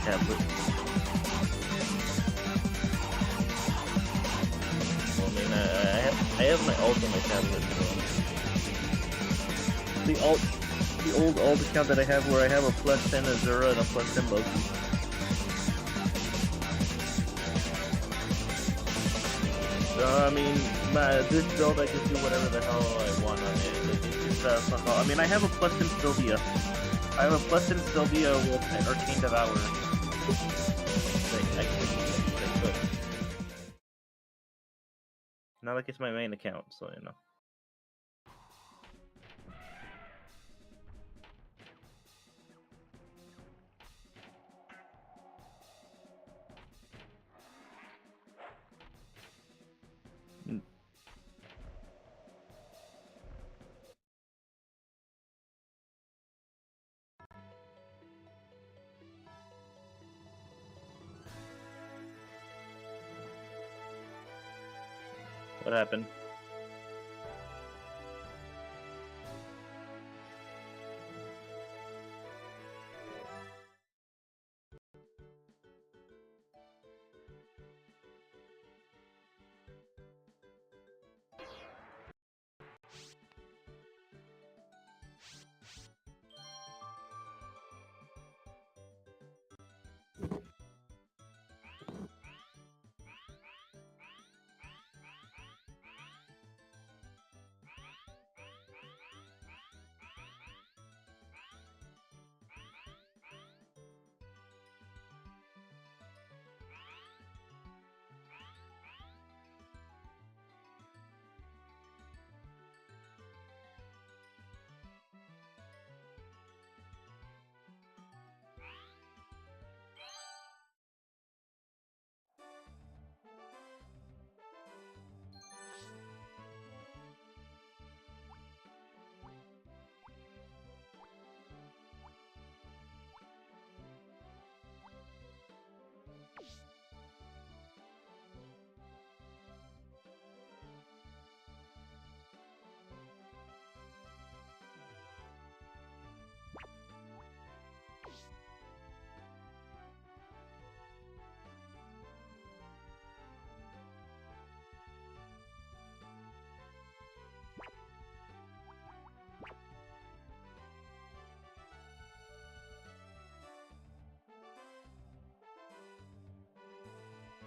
tablet. Well, I mean, I have my alt on my tablet. So. The old alt account that I have, where I have a +10 Azura and a +10 Loki. I mean, this build I can do whatever the hell I want on it. I mean, I have a +10 Sylvia. I have a +10 Sylvia with an Arcane Devour. I could. Not like it's my main account, so you know. What happened?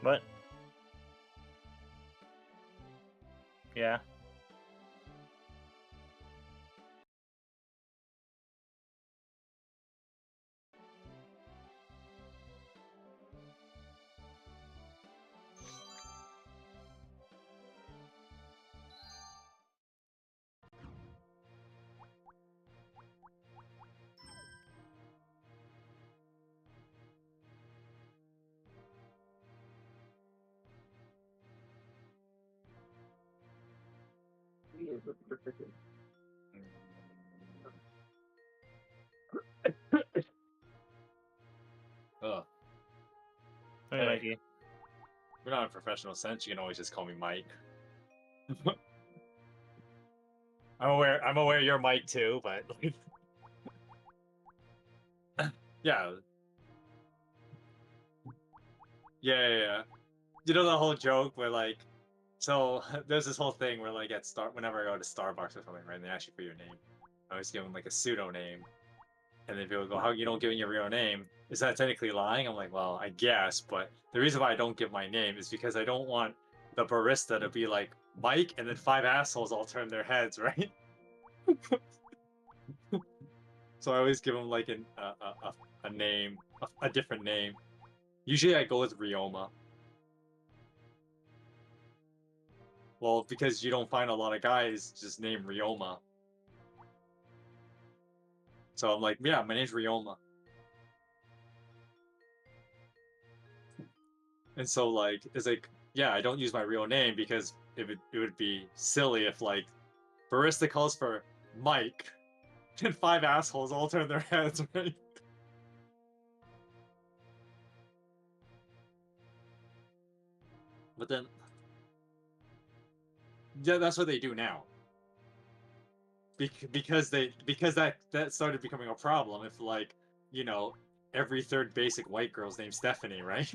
What? Yeah. Ugh. Hey, Hey. Mikey. We're not in a professional sense. You can always just call me Mike. I'm aware you're Mike too, but yeah. Yeah. You know the whole joke where like, so there's this whole thing where like whenever I go to Starbucks or something, right, and they ask you for your name, I always give them like a pseudo name, and then people go, "How you don't give your real name? Is that technically lying?" I'm like, "Well, I guess, but the reason why I don't give my name is because I don't want the barista to be like Mike, and then 5 assholes all turn their heads, right?" So I always give them like a name, a different name. Usually I go with Ryoma. Well, because you don't find a lot of guys just named Ryoma. So I'm like, yeah, my name's Ryoma. And so like, it's like, yeah, I don't use my real name because it would be silly if like barista calls for Mike and 5 assholes all turn their heads, right? But then, yeah, that's what they do now. Because that started becoming a problem. If like, you know, every third basic white girl's named Stephanie, right?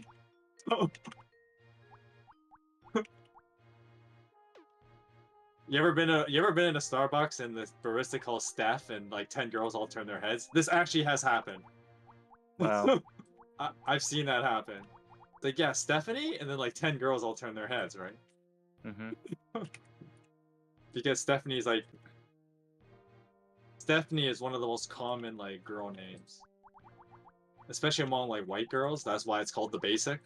You ever been in a Starbucks and the barista calls Steph and like 10 girls all turn their heads? This actually has happened. Wow. I've seen that happen. It's like, yeah, Stephanie, and then like 10 girls all turn their heads, right? Because Stephanie is one of the most common like girl names, especially among like white girls. That's why it's called the basic.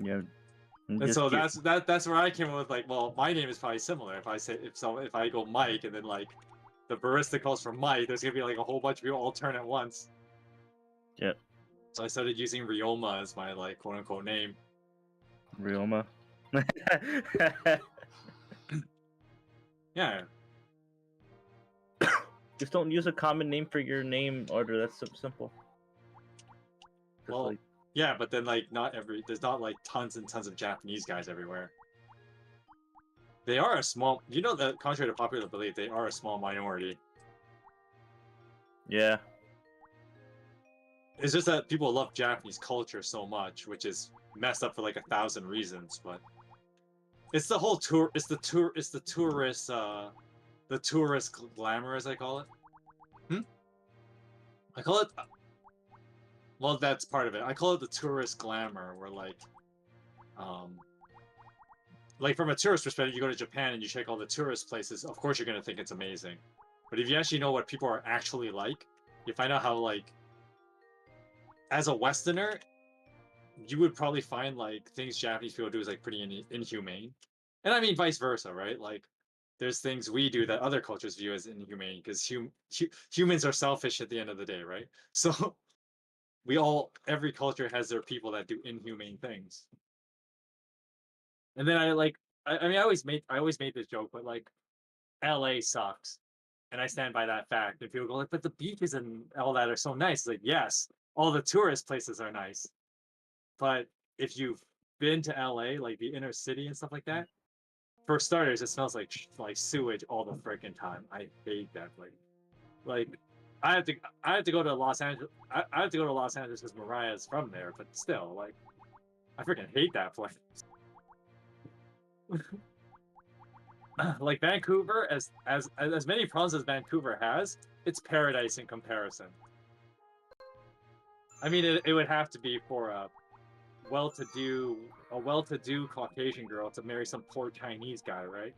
Yeah. And so that's where I came up with like, well, my name is probably similar. If I go Mike and then like the barista calls for Mike, there's gonna be like a whole bunch of people all turn at once. Yep. So I started using Ryoma as my like quote unquote name. Ryoma. Yeah. Just don't use a common name for your name order. That's so simple. Just Well, like, yeah, but then like there's not like tons and tons of Japanese guys everywhere. They are a small, you know, that contrary to popular belief, they are a small minority. yeah. It's just that people love Japanese culture so much, which is messed up for like 1,000 reasons, but it's the whole tour, it's the tourist glamour, as I call it. I call it, well, that's part of it. I call it the tourist glamour, where like from a tourist perspective, you go to Japan and you check all the tourist places, of course you're going to think it's amazing. But if you actually know what people are actually like, you find out how, like, as a Westerner, you would probably find, like, things Japanese people do is, like, pretty inhumane. And I mean vice versa, right? Like, there's things we do that other cultures view as inhumane, because humans are selfish at the end of the day, right? So, every culture has their people that do inhumane things. And then I always made this joke, but like, LA sucks, and I stand by that fact. And people go like, "But the beaches and all that are so nice." It's like, yes, all the tourist places are nice, but if you've been to LA, like the inner city and stuff like that, for starters, it smells like sewage all the freaking time. I hate that place. Like, I have to go to Los Angeles. I have to go to Los Angeles because Mariah's from there, but still, like, I freaking hate that place. Like Vancouver, as many problems as Vancouver has, it's paradise in comparison. I mean, it would have to be for a well-to-do Caucasian girl to marry some poor Chinese guy, right?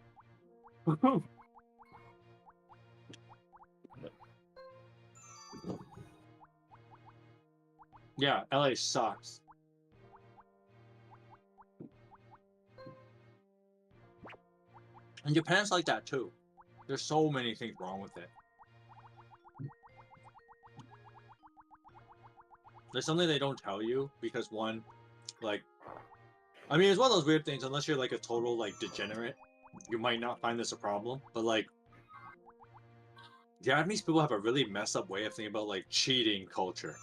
Yeah, LA sucks. And Japan's like that too. There's so many things wrong with it. There's something they don't tell you because, one, like, I mean, it's one of those weird things. Unless you're like a total like degenerate, you might not find this a problem. But like, Japanese people have a really messed up way of thinking about like cheating culture.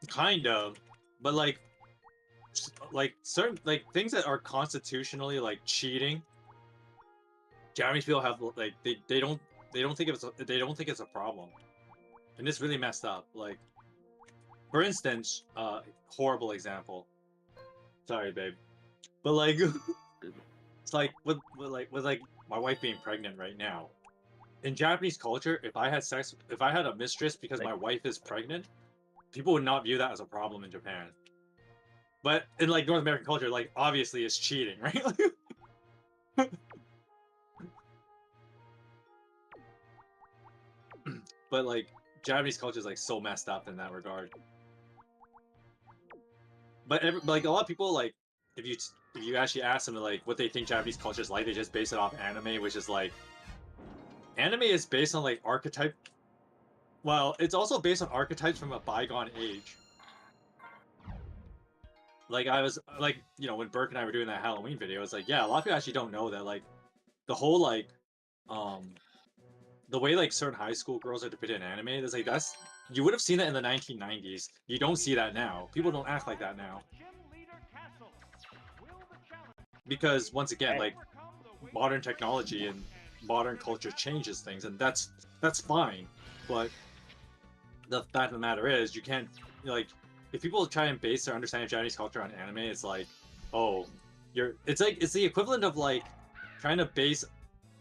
Kind of, but like certain like things that are constitutionally like cheating, Japanese people have like they don't think it's a problem, and it's really messed up. Like, for instance, horrible example. Sorry, babe, but like it's like with my wife being pregnant right now. In Japanese culture, if I had a mistress because my wife is pregnant, people would not view that as a problem in Japan. But in like North American culture, like, obviously it's cheating, right? But like Japanese culture is like so messed up in that regard. But like a lot of people, like, if you actually ask them like what they think Japanese culture is like, they just base it off anime, which is like, anime is based on like archetype. Well, it's also based on archetypes from a bygone age. Like, I was like, you know, when Burke and I were doing that Halloween video, it's like, yeah, a lot of people actually don't know that like the whole like the way like certain high school girls are depicted in anime, it's like you would have seen that in the 1990s. You don't see that now. People don't act like that now. Because once again, like modern technology and modern culture changes things, and that's fine. But the fact of the matter is, you can't like if people try and base their understanding of Japanese culture on anime, it's like, oh, it's the equivalent of like trying to base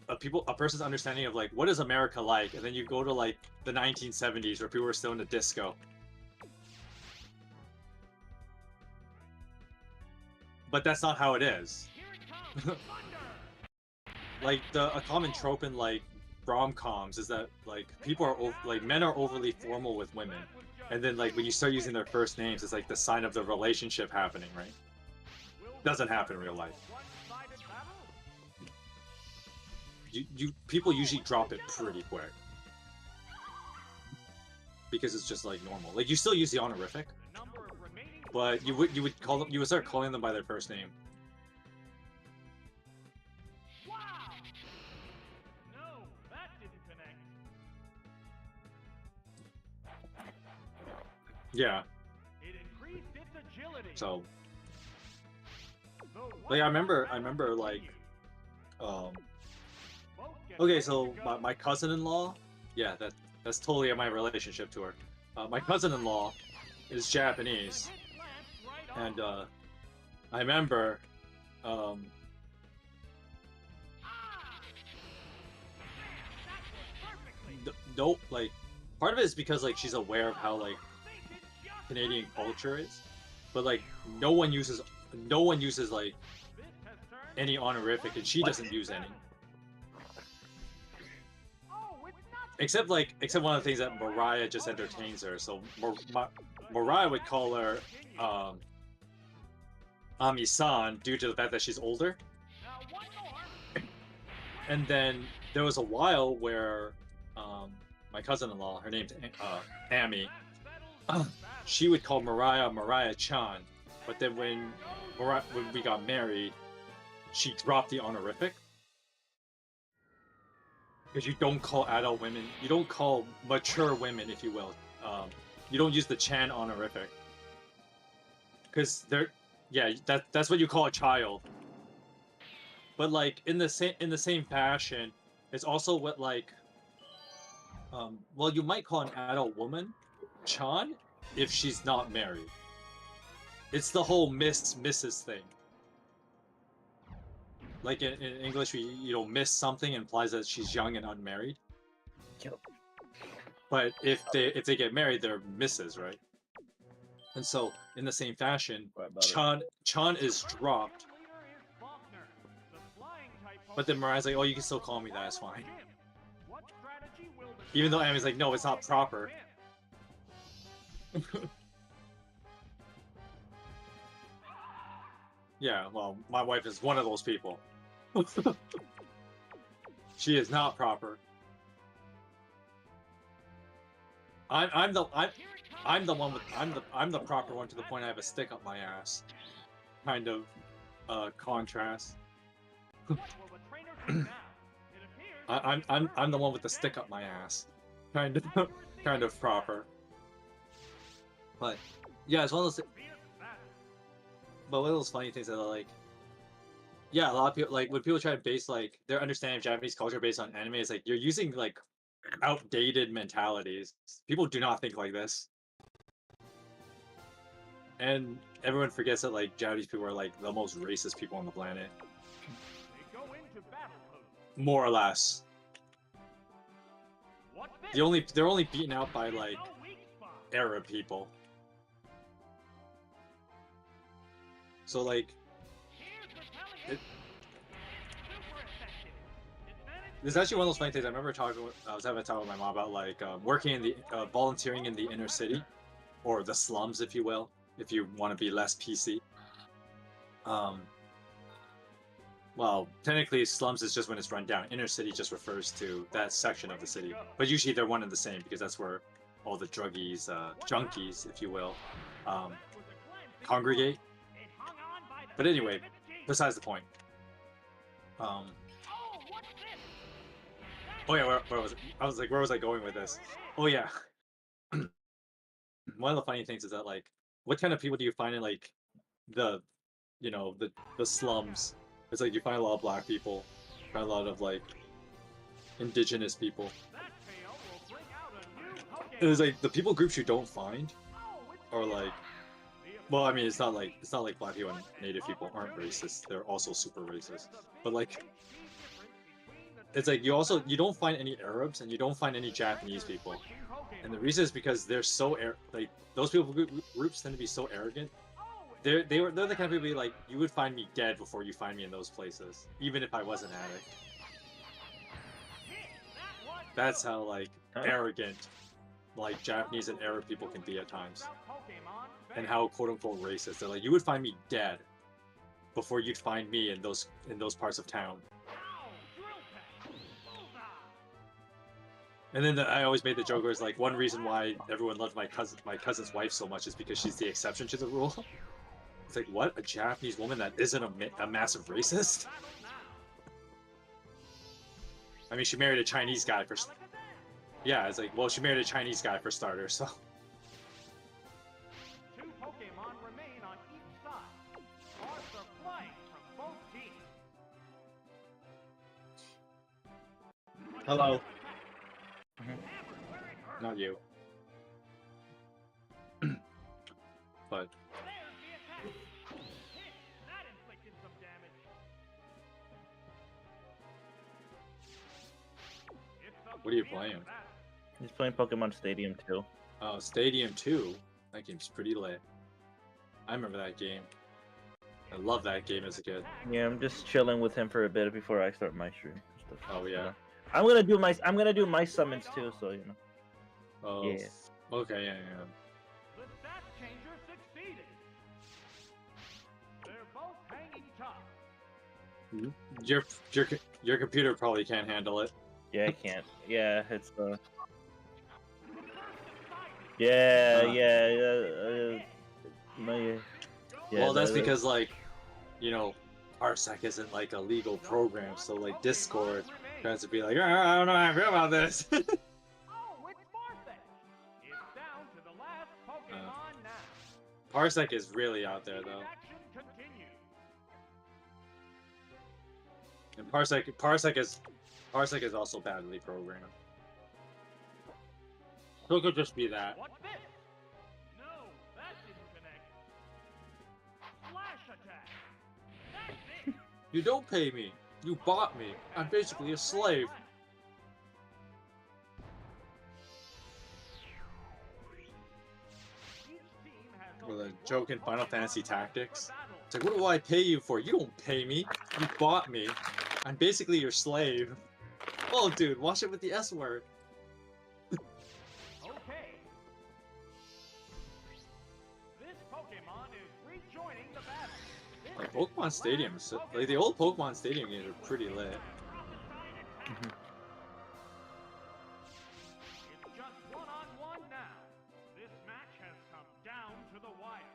a person's understanding of like what is America like, and then you go to like the 1970s where people were still in the disco. But that's not how it is. Like a common trope in like rom-coms is that like people are like men are overly formal with women, and then like when you start using their first names, it's like the sign of the relationship happening, right? Doesn't happen in real life. People usually drop it pretty quick because it's just like normal. Like you still use the honorific, but you would start calling them by their first name. Yeah. So, like I remember like, okay, so my cousin-in-law, yeah, that's totally my relationship to her. My cousin-in-law is Japanese, and I remember, no, like, part of it is because like she's aware of how like Canadian culture is, but like no one uses like any honorific, and she doesn't use any. Except one of the things that Mariah just entertains her. So Mariah would call her Ami-san due to the fact that she's older. And then there was a while where my cousin-in-law, her name's Amy, she would call Mariah-chan. But then when we got married, she dropped the honorific. Because you don't call adult women, you don't call mature women, if you will. You don't use the Chan honorific. Because that's what you call a child. But like in the same fashion, it's also what like, well, you might call an adult woman Chan if she's not married. It's the whole Mrs. thing. Like in English, miss something implies that she's young and unmarried. Yep. But if they get married, they're Mrs., right? And so, in the same fashion, Chan is dropped. But then Mariah's like, oh, you can still call me that, it's fine. Even though Amy's like, no, it's not proper. Yeah, well, my wife is one of those people. She is not proper. I'm the proper one to the point I have a stick up my ass. Kind of contrast. I'm the one with the stick up my ass. Kind of proper. But yeah, it's one of those. But one of those funny things that are like, yeah, a lot of people like when people try to base like their understanding of Japanese culture based on anime, it's like you're using like outdated mentalities. People do not think like this, and everyone forgets that like Japanese people are like the most racist people on the planet, more or less. They're only beaten out by like Arab people. So like, this is actually one of those funny things. I remember I was having a talk with my mom about like working in the volunteering in the inner city, or the slums, if you will, if you want to be less PC. Well, technically, slums is just when it's run down. Inner city just refers to that section of the city, but usually they're one and the same because that's where all the druggies, junkies, if you will, congregate. But anyway, besides the point. Oh yeah, where was it? I was like, where was I going with this? Oh yeah. one of the funny things is that like, what kind of people do you find in like the, you know, the slums? It's like you find a lot of black people, find a lot of like indigenous people. And it's like the people groups you don't find are like, well, I mean, it's not like black people and native people aren't racist. They're also super racist. But like, it's like you don't find any Arabs and you don't find any Japanese people. And the reason is because they're so like those people groups tend to be so arrogant. They're the kind of people who be like, you would find me dead before you find me in those places, even if I was an addict. That's how like arrogant like Japanese and Arab people can be at times. And how quote unquote racist. They're like, you would find me dead before you'd find me in those parts of town. And then I always made the joke where it's like, one reason why everyone loved my cousin's wife so much is because she's the exception to the rule. It's like, what? A Japanese woman that isn't a massive racist? I mean, she married a Chinese guy for... Yeah, it's like, well, she married a Chinese guy for starters, so... Two Pokemon remain on each side. Cards are flying from both teams. Hello. Not you. But... What are you playing? He's playing Pokemon Stadium 2. Oh, Stadium 2? That game's pretty lit. I remember that game. I love that game as a kid. Yeah, I'm just chilling with him for a bit before I start my stream. Oh yeah. I'm gonna do my summons too, so you know. Oh. Yeah. Okay, yeah. The stat changer succeeded. They're both hanging tough. Your computer probably can't handle it. Yeah, I can't. Yeah, it's Well, that's because like, you know, Parsec isn't like a legal program, so like Discord tries to be like, I don't know how I feel about this. Oh, it's Parsec. It's down to the last Pokemon now. Parsec is really out there though. Action continues. And Parsec is also badly programmed. So it could just be that. What's this? No, that didn't connect. Flash attack. That's it. You don't pay me. You bought me. I'm basically a slave. With a joke in Final Fantasy Tactics. It's like, what do I pay you for? You don't pay me. You bought me. I'm basically your slave. Oh, dude, watch it with the S word. Okay. This Pokemon is rejoining the battle. Like, Pokemon Stadium, like the old Pokemon Stadium games are pretty lit. It's just one-on-one now. This match has come down to the wire.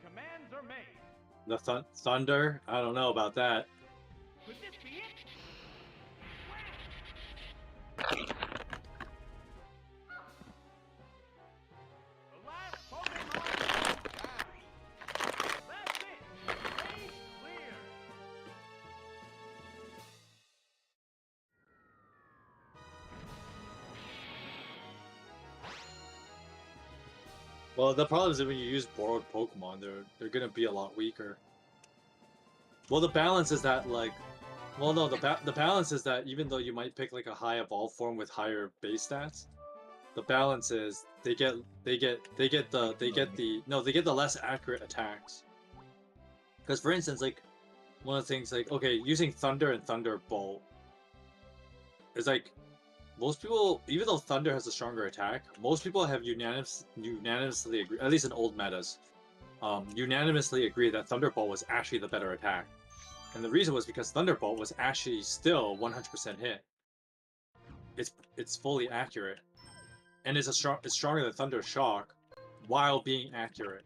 Commands are made. The Thunder? I don't know about that. Could this be it? The last Pokemon. That's it. Stage clear. Well, the problem is that when you use borrowed Pokemon, they're gonna be a lot weaker. Well, the balance is that like, well, no, the balance is that even though you might pick like a high evolved form with higher base stats, the balance is they get the less accurate attacks. Because for instance, like one of the things like okay, using Thunder and Thunderbolt is like. Most people, even though Thunder has a stronger attack, most people have unanimously agree, at least in old metas, unanimously agree that Thunderbolt was actually the better attack. And the reason was because Thunderbolt was actually still 100% hit. It's fully accurate, and it's stronger than Thunder Shock, while being accurate.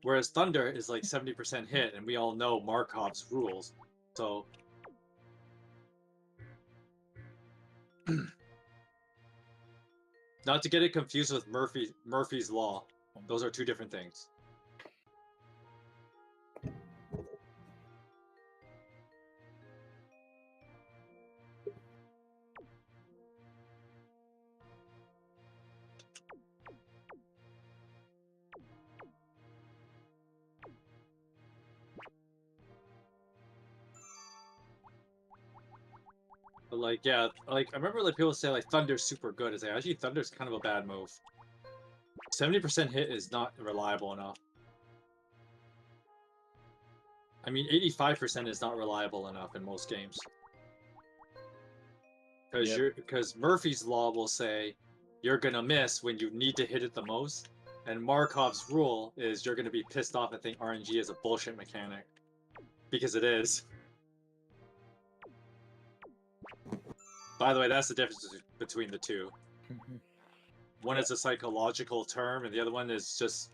Whereas Thunder is like 70% hit, and we all know Markov's rules, so. Not to get it confused with Murphy's Law. Those are two different things. But like, yeah, like I remember like people say like Thunder's super good. It's like actually Thunder's kind of a bad move. 70% hit is not reliable enough. I mean, 85% is not reliable enough in most games. Because Murphy's Law will say you're gonna miss when you need to hit it the most, and Markov's rule is you're gonna be pissed off and think RNG is a bullshit mechanic. Because it is. By the way, that's the difference between the two. One is a psychological term, and the other one is just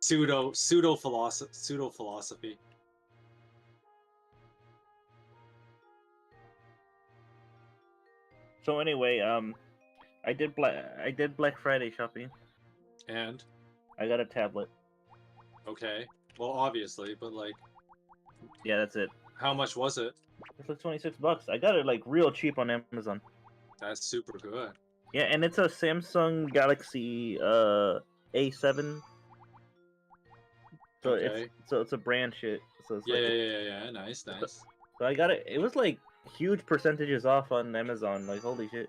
pseudo philosophy. So anyway, I did Black Friday shopping. And I got a tablet. okay, well, obviously, but like, yeah, that's it. How much was it? It's like $26. I got it like real cheap on Amazon. That's super good. Yeah, and it's a Samsung Galaxy A7. So Okay. it's a brand shit. So it's Yeah. Nice. So I got it. It was like huge percentages off on Amazon. Like holy shit.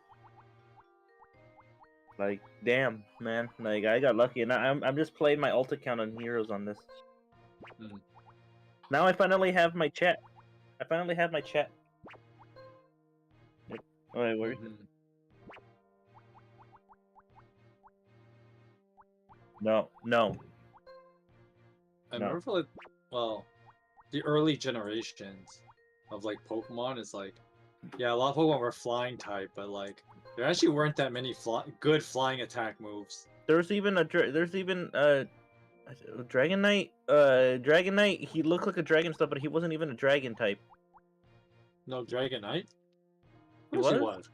Like damn, man. Like I got lucky, and I'm just playing my alt account on Heroes on this. Mm. Now I finally have my chat. Oh, wait, where? No. I remember for like, well, the early generations of like Pokemon is like, yeah, a lot of Pokemon were flying type, but like there actually weren't that many good flying attack moves. There's even Dragonite. Dragonite. He looked like a dragon stuff, but he wasn't even a dragon type. No, Dragonite? He Of course was?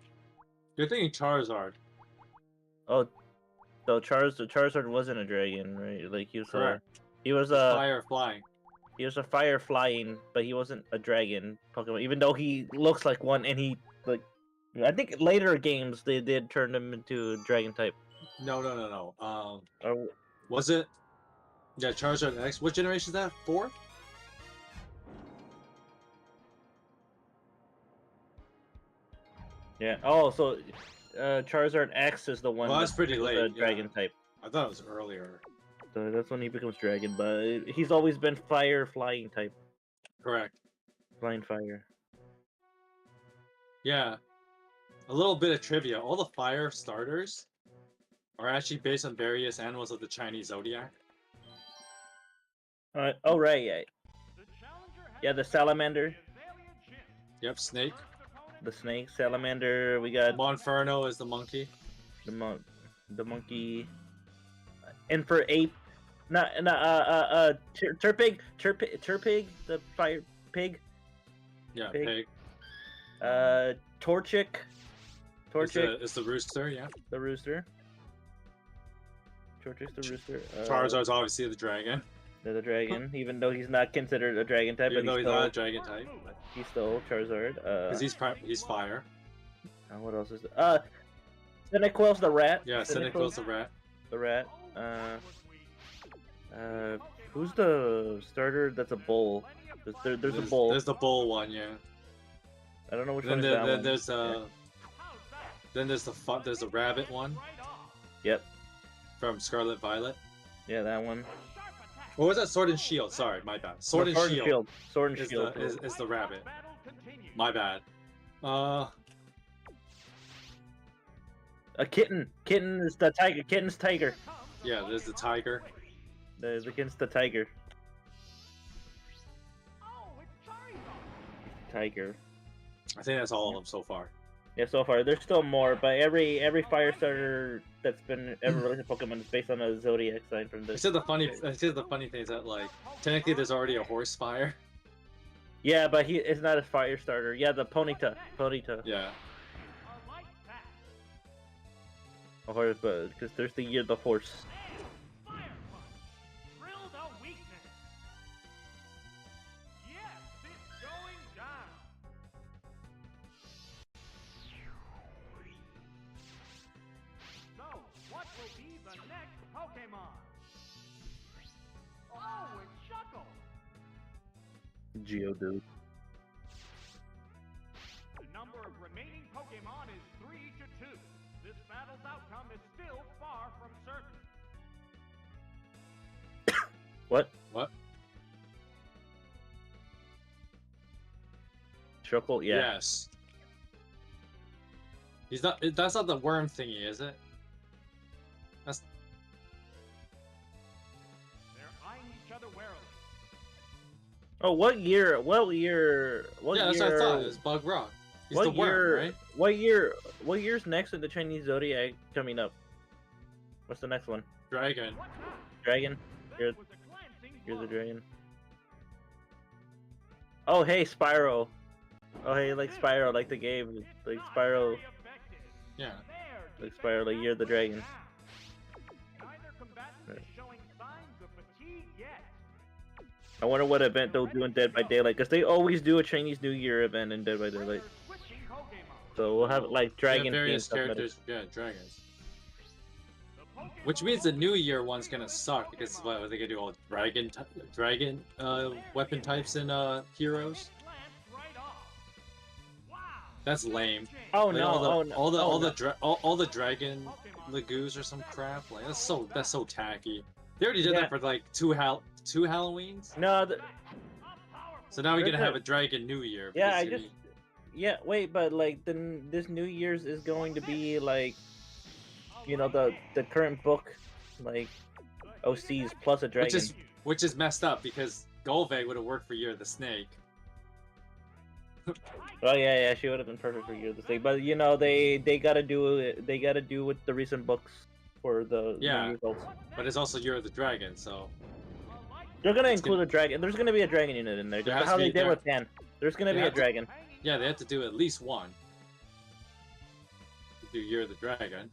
You're thinking Charizard. Oh, so Charizard wasn't a dragon, right? Like he was Correct. He was fire flying. He was a fire flying, but he wasn't a dragon Pokemon. Even though he looks like one, and he like, I think later games they did turn him into a dragon type. No. Was it? Yeah, Charizard X. What generation is that? 4? Yeah. Oh, so Charizard X is the one. Well, that's pretty late. The dragon type. I thought it was earlier. So that's when he becomes dragon, but he's always been fire flying type. Correct. Flying fire. Yeah. A little bit of trivia. All the fire starters are actually based on various animals of the Chinese zodiac. Oh right, yeah, the salamander. Yep, snake. The snake, salamander. We got Monferno is the monkey. the monkey. And for ape, Turpig, the fire pig. Yeah, pig. pig. Torchic. Is the rooster, yeah. The rooster. Torchic's the rooster. Charizard's obviously the dragon. The dragon, even though he's not considered a dragon type, Even but though he's not a dragon type. He's still Charizard. Because he's fire. What else is there? Cyndaquil's the rat. Yeah, Cyndaquil's the rat. The rat. Who's the starter that's a bull? There's a bull. There's the bull one, yeah. I don't know which one is that one. There's there's the rabbit one. Yep. From Scarlet Violet. Yeah, that one. Or was that Sword and Shield? Sorry, my bad. Sword and Shield. Sword and Shield is the rabbit. My bad. A kitten. Kitten is the tiger. Kitten's tiger. Yeah, there's the tiger. The kitten's the tiger. Tiger. I think that's all of them so far. Yeah, so far there's still more, but every fire starter that's been ever released in Pokemon is based on a zodiac sign from this. Except the funny thing is that like technically there's already a horse fire. Yeah, but he is not a fire starter. Yeah, the Ponyta. Yeah. A horse, but because there's the year the horse. Fire punch. Drill the weakness. Yes, it's going down. So, what will be the next Pokemon? Oh, it's Shuckle. Geodude. The number of remaining Pokemon is 3-2. This battle's outcome is still far from certain. What? What? Shuckle? Yeah. Yes. He's not. That's not the worm thingy, is it? That's. They're eyeing each other warily. Oh, what year? What year? What Yeah, year? that's what I thought. It was Bug Rock. He's the What worm, year? right? What year? What year's next in the Chinese zodiac coming up? What's the next one? Dragon. What now? Dragon. You're, That was a glancing you're the blow. dragon. Oh, hey, Spyro. Oh, hey, like Spyro, like the game, like Not Spyro, very effective. Yeah. Their like Spyro, like you're the dragon. defense is down. Neither combatant is showing signs of fatigue yet. I wonder what event they'll do in Dead by Daylight, because they always do a Chinese New Year event in Dead by Daylight. They're switching Pokemon. So we'll have like dragon Yeah, various themed cosmetics. characters. Yeah, dragons. The Pokemon Which means the New Year one's gonna suck because what are they gonna do? All dragon weapon types and heroes. It glanced right off. Wow. That's lame. Oh Like, no! all the all the oh, all no. the all the dragon lagoos or some crap. Like that's so tacky. They already did Yeah. that for like two Halloweens. No, So now we're There's gonna have a- a Dragon New Year. yeah, because I you just, need- yeah, wait, but like this New Year's is going to be like, you know, the current book, like OCs plus a dragon. which is messed up because Golveg would have worked for Year of the Snake. Oh yeah, she would have been perfect for Year of the Snake. But you know, they gotta do it. They gotta do with the recent books for the Yeah. new results. But it's also Year of the Dragon, so They're gonna It's include a dragon. There's gonna be a dragon unit in there, There just has how to they be- did there- with Pan. There's gonna They be a have to- dragon. yeah, they have to do at least one. Do Year of the Dragon.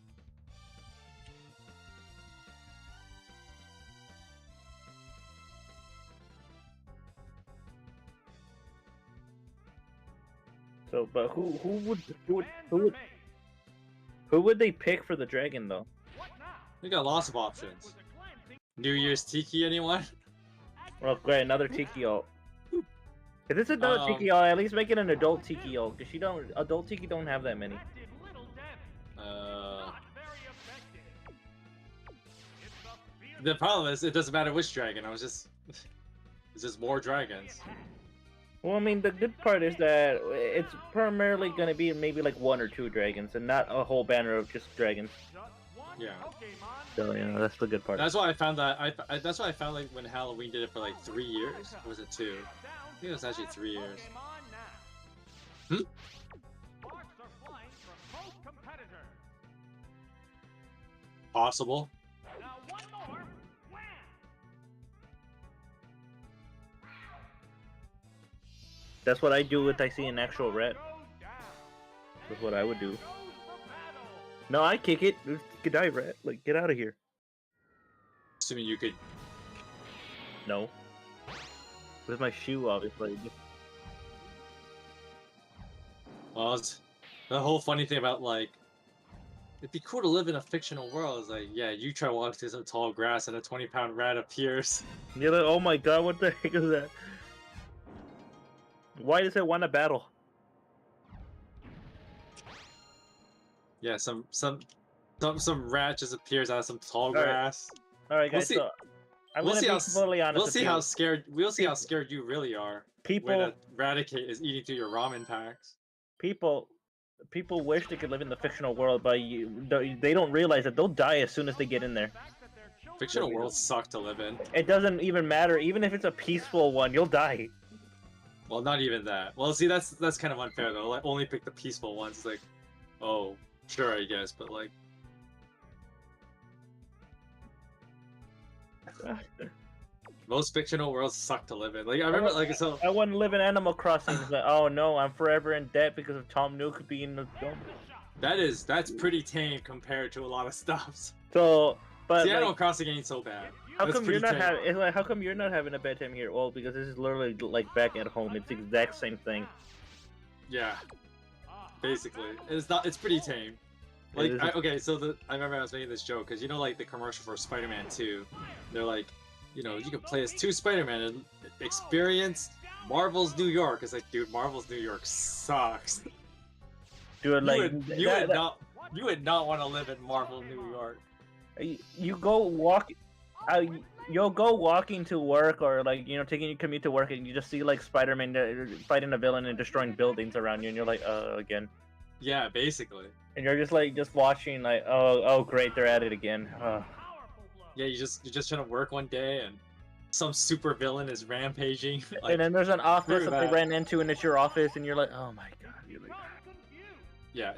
So, but who would they pick for the dragon though? We got lots of options. New Year's Tiki, anyone? Well, great, another Tiki ult. If it's another Tiki ult, at least make it an adult Tiki ult, because adult Tiki don't have that many. The problem is, it doesn't matter which dragon. It's just more dragons. Well, I mean, the good part is that it's primarily gonna be maybe like one or two dragons, and not a whole banner of just dragons. Yeah. So, yeah, that's the good part. That's why I found that. That's why I found like when Halloween did it for like 3 years. Or was it 2? I think it was actually 3 years. Hmm? Possible. That's what I do if I see an actual rat. That's what I would do. No, I kick it. Good die, rat. Like, get out of here. Assuming you could. No. With my shoe, obviously. Well, it's the whole funny thing about like. It'd be cool to live in a fictional world. It's like, yeah, you try to walk through some tall grass and a 20-pound rat appears. You're like, oh my god, what the heck is that? Why does it want to battle? Yeah, some rat just appears out of some tall right. grass. All right, We'll guys. see- So I'm we'll gonna see be how completely honest. We'll with see you. how scared. We'll see how scared you really are people when a Raticate is eating through your ramen packs. people wish they could live in the fictional world, but they don't realize that they'll die as soon as they get in there. Fictional worlds suck to live in. It doesn't even matter. Even if it's a peaceful one, you'll die. Well, not even that. Well, see, that's kind of unfair though. Like, only pick the peaceful ones. Like, oh, sure, I guess, but like, most fictional worlds suck to live in. Like, I remember, like, so. I wouldn't live in Animal Crossing. It's like, oh no, I'm forever in debt because of Tom Nook being the dumb. That's pretty tame compared to a lot of stuff. So, but See, Animal like, Crossing ain't so bad. how That's come you're pretty not tame. having? Like, how come you're not having a bad time here? Well, because this is literally like back at home. It's the exact same thing. Yeah, basically, it's pretty tame. Like, okay, so I remember I was making this joke because you know, like the commercial for Spider-Man 2, they're like, you know, you can play as 2 Spider-Man and experience Marvel's New York. It's like, dude, Marvel's New York sucks. Dude, like You would not want to live in Marvel New York. you go walk, you'll go walking to work or like taking your commute to work and you just see like Spider-Man fighting a villain and destroying buildings around you and you're like again. Yeah, basically. And you're just like watching like oh great, they're at it again. Yeah, you're just trying to work one day and some super villain is rampaging. Like, and then there's an office that they that. ran into and it's your office and you're like, oh my god, you're like... Yeah,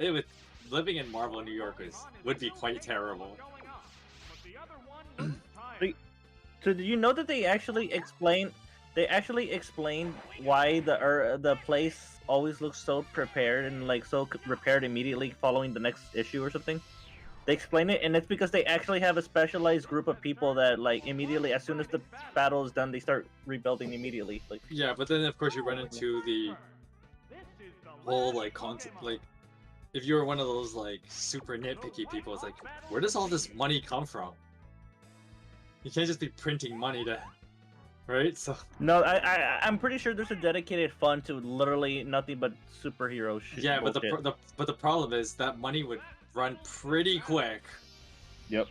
living in Marvel New York would be quite terrible. So did you know that they actually explain why the place always looks so prepared and like so repaired immediately following the next issue or something? They explain it, and it's because they actually have a specialized group of people that like immediately, as soon as the battle is done, they start rebuilding immediately. Like, yeah, but then of course you run into the whole like concept, like if you're one of those like super nitpicky people, it's like, where does all this money come from? You can't just be printing money to, right? So no, I'm pretty sure there's a dedicated fund to literally nothing but superhero shit. yeah, but the problem is that money would run pretty quick. Yep.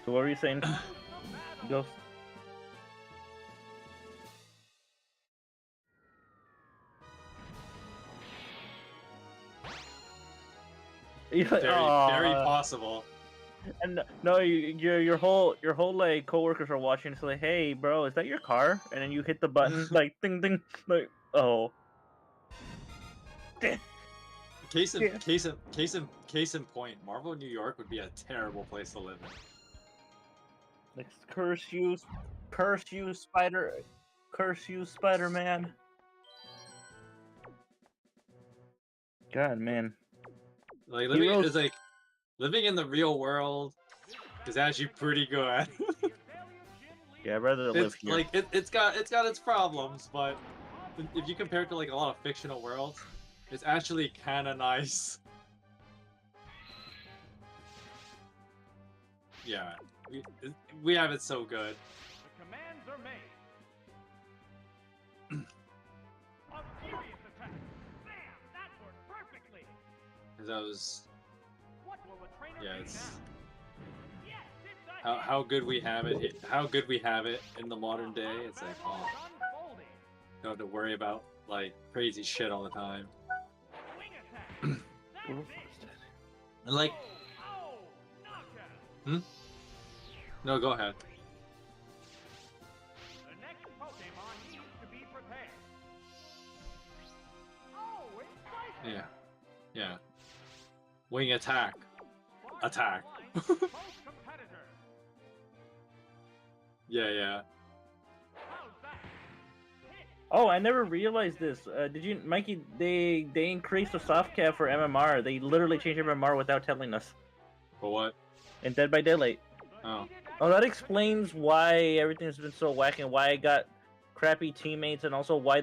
So what were you saying, Ghost? Very possible. And no, your whole like coworkers are watching. It's like, hey, bro, is that your car? And then you hit the button, like ding ding, like oh. Case in point, Marvel New York would be a terrible place to live in. Like, curse you, Spider-Man. God, man. Like living in the real world is actually pretty good. Yeah, I'd rather live here. Like it's got its problems, but if you compare it to like a lot of fictional worlds, it's actually kind of nice. Yeah, we have it so good. The commands are made. A furious attack. Bam! That worked perfectly. That was, What will the trainer yeah, do it's now? Yes, it's a hit. how good we have it. How good we have it in the modern day. It's like, oh, Unfolding. don't have to worry about like crazy shit all the time. Wing attack. That's it. And like, Oh, knockout. no, go ahead. The next Pokemon needs to be prepared. Oh, it's Yeah, yeah. Wing attack. Attack. Close competitor. Yeah. How's that? Hit. Oh, I never realized this. Did you, Mikey? They increased the soft cap for MMR. They literally changed MMR without telling us. For what? In Dead by Daylight. Oh. Oh, that explains why everything's been so whack and why I got crappy teammates, and also why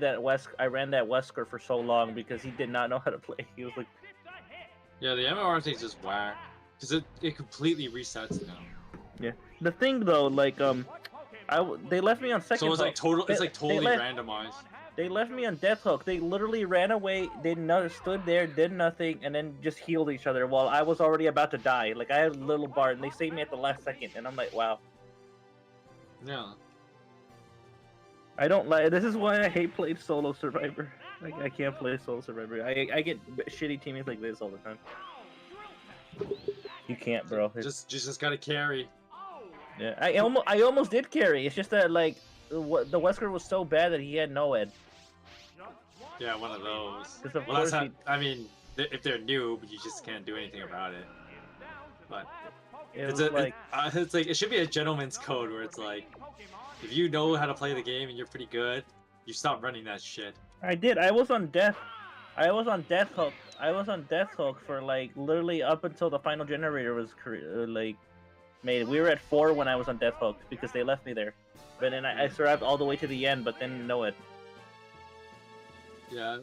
I ran that Wesker for so long, because he did not know how to play. He was like, It's a hit. Yeah, the MMR thing's just whack. Because it completely resets now. yeah. The thing though, like they left me on second. So it's like hook. totally left- randomized. They left me on death hook. They literally ran away. They stood there, did nothing, and then just healed each other while I was already about to die. Like, I had a little bar, and they saved me at the last second, and I'm like, wow. Yeah. I don't like. This is why I hate playing solo Survivor. Like, I can't play solo Survivor. I get shitty teammates like this all the time. You can't, bro. Just gotta carry. Yeah, I almost did carry. It's just that like the Wesker was so bad that he had no ed. Yeah, one of those. 'Cause of Well, that's course not. I mean, if they're new, you just can't do anything about it. But It it's was like it should be a gentleman's code where it's like, if you know how to play the game and you're pretty good, you stop running that shit. I did. I was on death I was on Death Hook. I was on Death Hook for like literally up until the final generator was like made. We were at 4 when I was on Death Hook because they left me there. But then I survived all the way to the end, but then no it. Yeah.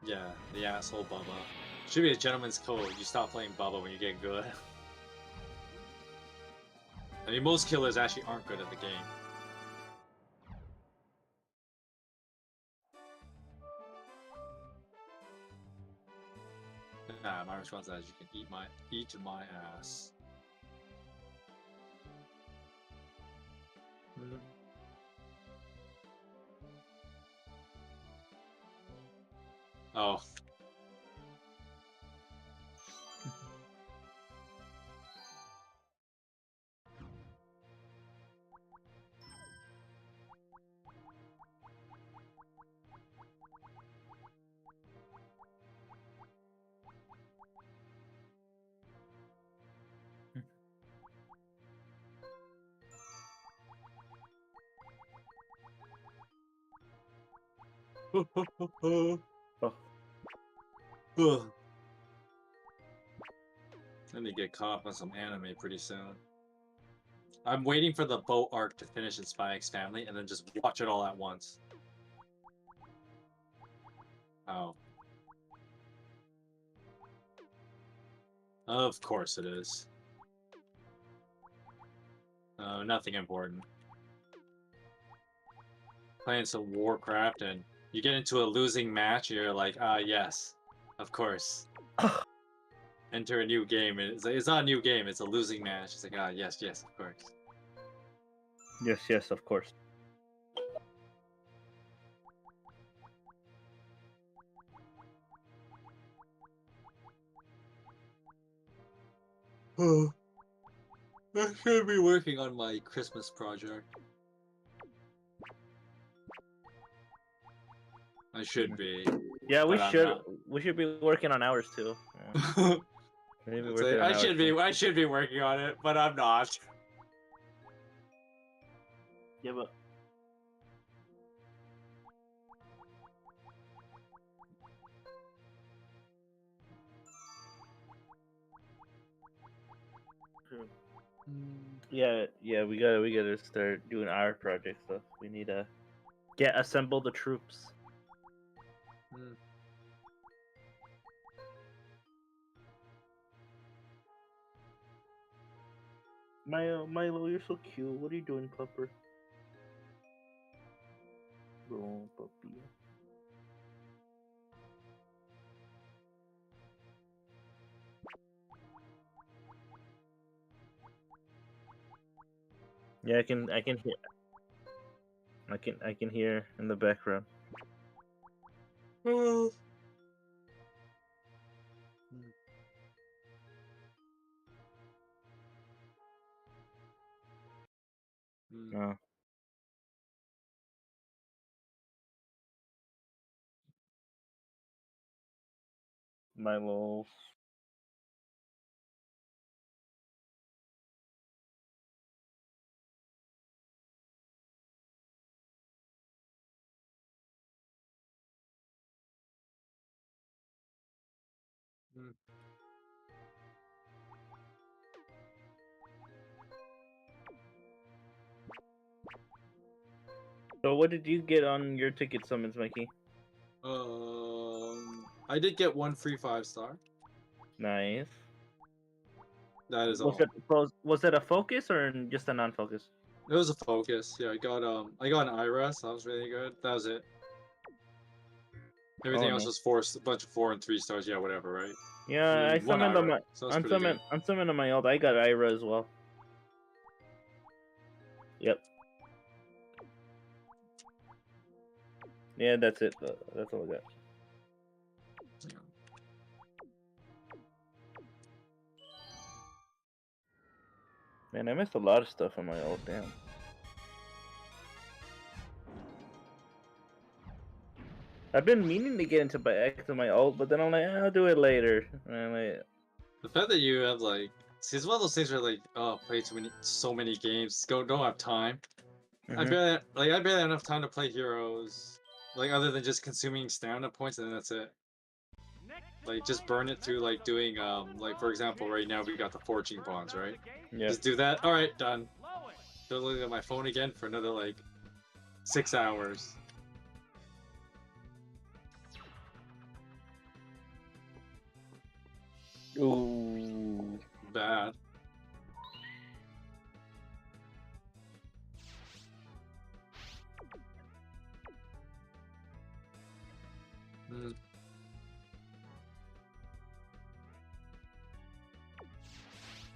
Yeah, the asshole Bubba. Should be a gentleman's code. You stop playing Bubba when you get good. I mean, most killers actually aren't good at the game. Nah, my response is you can eat my ass. Oh. Oh. Ugh. I need to get caught up on some anime pretty soon. I'm waiting for the boat arc to finish in Spy X Family and then just watch it all at once. Oh. Of course it is. Nothing important. Playing some Warcraft and you get into a losing match and you're like, yes, of course. Enter a new game. It's like, it's not a new game, it's a losing match. It's like, yes, of course. Yes, of course. I should be working on my Christmas project. I should be. Yeah, we but should. We should be working on ours too. Yeah. I should be working on it, but I'm not. Yeah, but yeah, we gotta start doing our project stuff. We need to assemble the troops. Milo, you're so cute. What are you doing, Clipper? Oh, puppy. Yeah, I can hear. I can hear in the background. Oh. Milo. So what did you get on your ticket summons, Mikey? I did get 1 free 5-star. Nice. That is all. Was it a focus or just a non-focus? It was a focus. Yeah, I got an IRS. That was really good. That was it. Everything else was a bunch of 4 and 3 stars. Yeah, whatever, right? Yeah, I summoned on my. I'm summoned on my old. I got Ira as well. Yep. Yeah, that's it. That's all I got. Man, I missed a lot of stuff on my old. Damn. I've been meaning to get into my ult, but then I'm like, I'll do it later. And like, the fact that you have like, see, it's one of those things where like, play so many games, don't have time. I barely have enough time to play Heroes. Like other than just consuming stamina points and then that's it. Like just burn it through like doing like for example right now we got the forging bonds, right? Yeah. Just do that. All right, done. Don't look at my phone again for another like 6 hours. Ooh. Bad. Mm.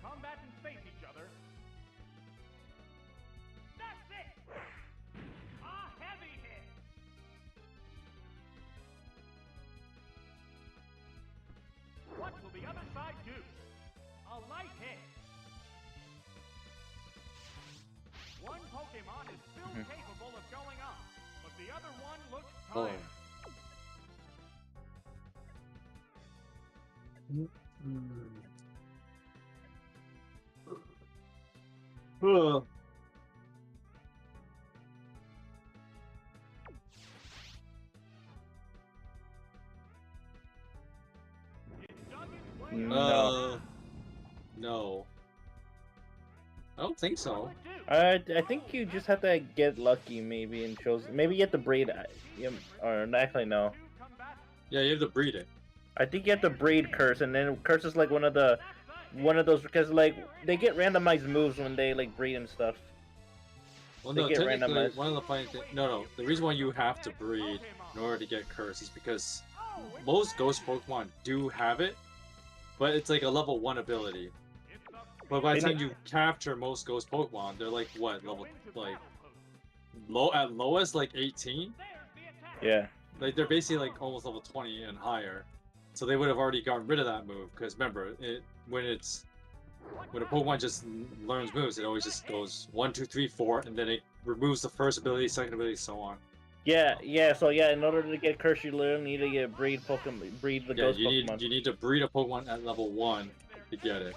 Combatants face each other. That's it! A heavy hit! What will the other side do? A light hit. One Pokemon is still capable of going on, but the other one looks tired. Oh. No. No. I don't think so. I think you just have to get lucky, maybe, and shows. Maybe you have to breed, or actually no. Yeah, you have to breed it. I think you have to breed Curse, and then Curse is like one of those because like they get randomized moves when they like breed and stuff. Well, They no, get technically, randomized. one of the funny things. No. The reason why you have to breed in order to get Curse is because most Ghost Pokemon do have it, but it's like a level 1 ability. But by the time you capture most Ghost Pokemon, they're like what level like at lowest like 18. Yeah. Like they're basically like almost level 20 and higher. So they would have already gotten rid of that move because remember, when a Pokemon just learns moves, it always just goes 1, 2, 3, 4, and then it removes the first ability, second ability, so on. Yeah. So yeah, in order to get Curse, you literally need to get breed the Ghost Pokemon. You need to breed a Pokemon at level 1 to get it.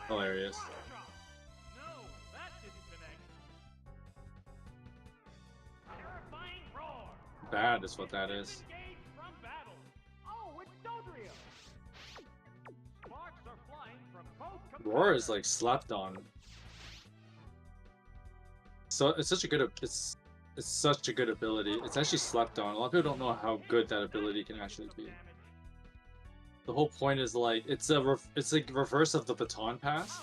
Hilarious. No, that didn't connect. Terrifying roar. Bad is what that is. Engage from battle. Oh, it's Dodrio. Sparks are flying from both. Roar is like slept on. So it's such a good it's such a good ability. It's actually slept on. A lot of people don't know how good that ability can actually be. The whole point is like it's like reverse of the baton pass.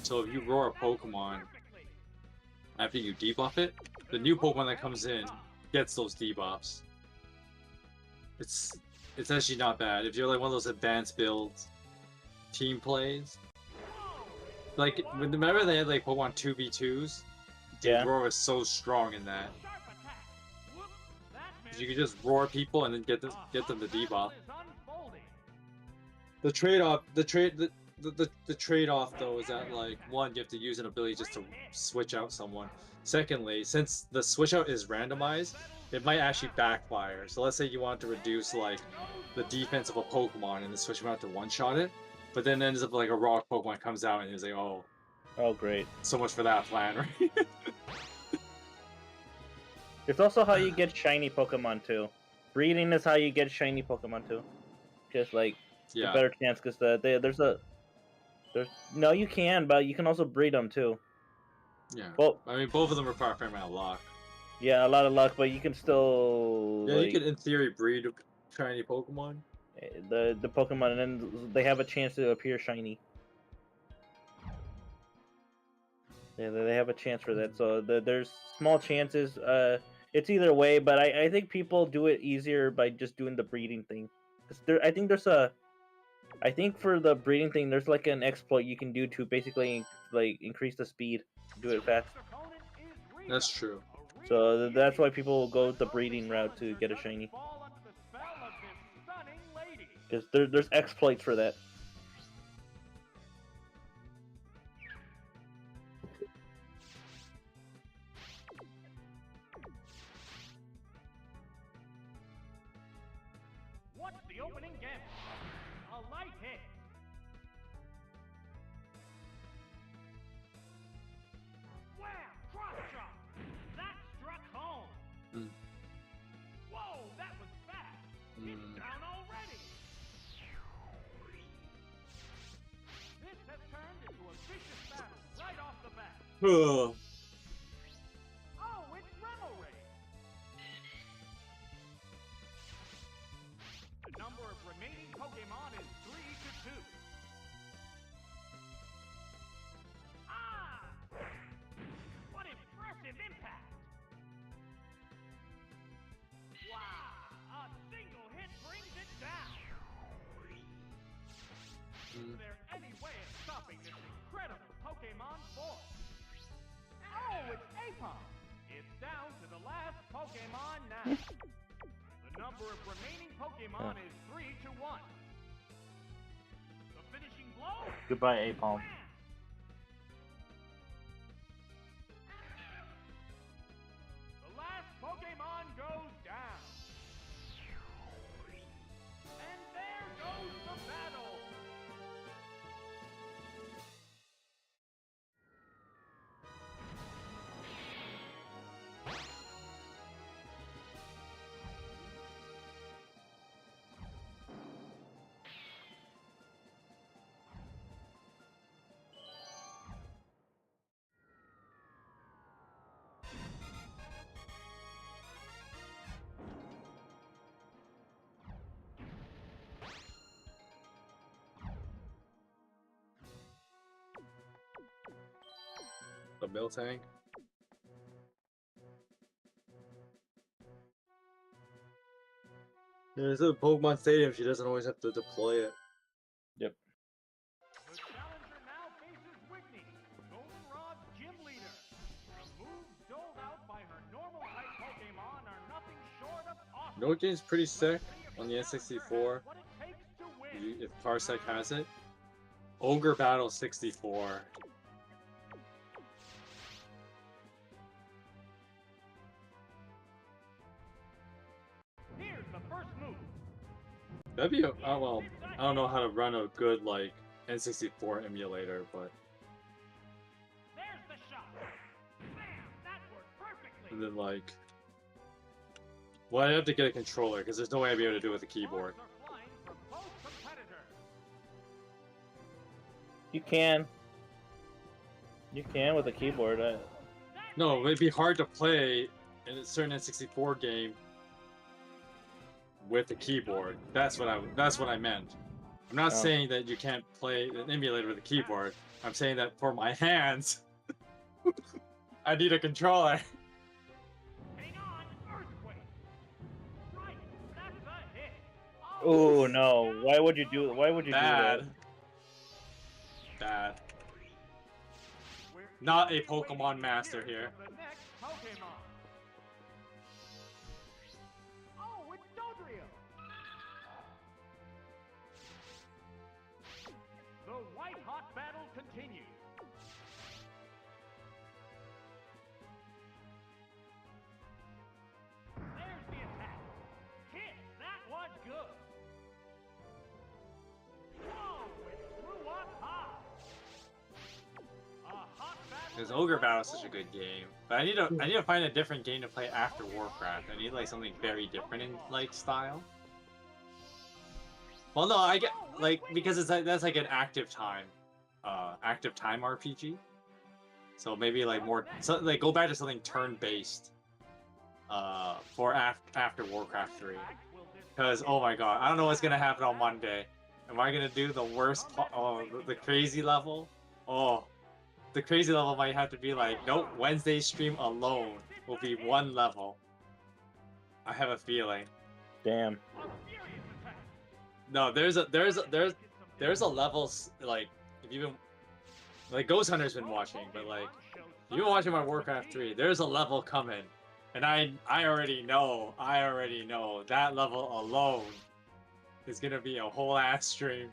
So if you roar a Pokemon after you debuff it, the new Pokemon that comes in gets those debuffs. It's actually not bad. If you're like one of those advanced builds, team plays. Like remember they had like Pokemon 2v2s? Yeah. Roar is so strong in that. You can just roar people and then get them to debuff. The trade-off though is that like one, you have to use an ability just to switch out someone. Secondly, since the switch out is randomized, it might actually backfire. So let's say you want to reduce like the defense of a Pokemon and then switch them out to one-shot it, but then ends up like a rock Pokemon comes out and it's like, oh great. So much for that plan, right? It's also how you get shiny Pokemon too. Breeding is how you get shiny Pokemon too. Just like a better chance because no, you can, but you can also breed them too. Yeah. Well, I mean, both of them require a fair amount of luck. Yeah, a lot of luck, but you can still. Yeah, you could in theory breed shiny Pokemon. The Pokemon, and then they have a chance to appear shiny. Yeah, they have a chance for that. So there's small chances. It's either way, but I think people do it easier by just doing the breeding thing. I think for the breeding thing, there's like an exploit you can do to basically like increase the speed, do it fast. That's true. So that's why people will go the breeding route to get a shiny. Because there's exploits for that. the opening gambit. A light hit. Wham! Cross shot. That struck home. Whoa, that was fast. It's down already. This has turned into a vicious battle right off the bat. Oh, it's revelry. The number of remaining Pokemon is 3 to 2. Ah! What impressive impact! Wow! A single hit brings it down. Is there any way of stopping this incredible Pokemon force? Oh, it's Apom! It's down to the last Pokemon now. The number of remaining Pokemon is 3 to 1. The finishing blow? Goodbye, Apom. The last Pokemon goes down. And there goes the battle. The mill tank. There's a Pokemon Stadium. She doesn't always have to deploy it. Yep. The challenger now faces Whitney, Goldenrod's gym leader. The moves doled out by her normal type Pokemon are nothing short of awesome. No game's pretty sick on the N64. What it takes to win. If Parsec has it. Ogre Battle 64. Here's the first move. That'd be a, oh well, I don't know how to run a good like N64 emulator, but There's the shot. Bam! That worked perfectly. and then like, well, I'd have to get a controller because there's no way I'd be able to do it with a keyboard. Sparks are flying from both competitors. You can. You can with a keyboard. No, it'd be hard to play in a certain N64 game with a keyboard. That's what I meant. I'm not saying that you can't play an emulator with a keyboard. I'm saying that for my hands, I need a controller. Hang on, earthquake. Right, that's a hit. Oh no! Why would you do? Why would you do Bad. that? Bad. We're Not a eagerly waiting Pokemon to master hear here. from the next Pokemon. Oh, it's Dodrio. The white-hot battle continues. There's the attack. Hit! That was good. Whoa! It threw up high. A hot battle. Because Ogre Battle is such a good game, but I need to find a different game to play after Warcraft. I need like something very different in like style. Well, no, I get like because it's like that's like an active time RPG. So maybe like more so like go back to something turn-based for after Warcraft 3. Because oh my god, I don't know what's gonna happen on Monday. Am I gonna do the worst? Oh, the crazy level. Oh. The crazy level might have to be like, nope, Wednesday stream alone will be one level. I have a feeling. Damn. No, there's a level like if you've been like Ghost Hunter's been watching, but like if you've been watching my Warcraft 3, there's a level coming, and I already know that level alone is gonna be a whole ass stream.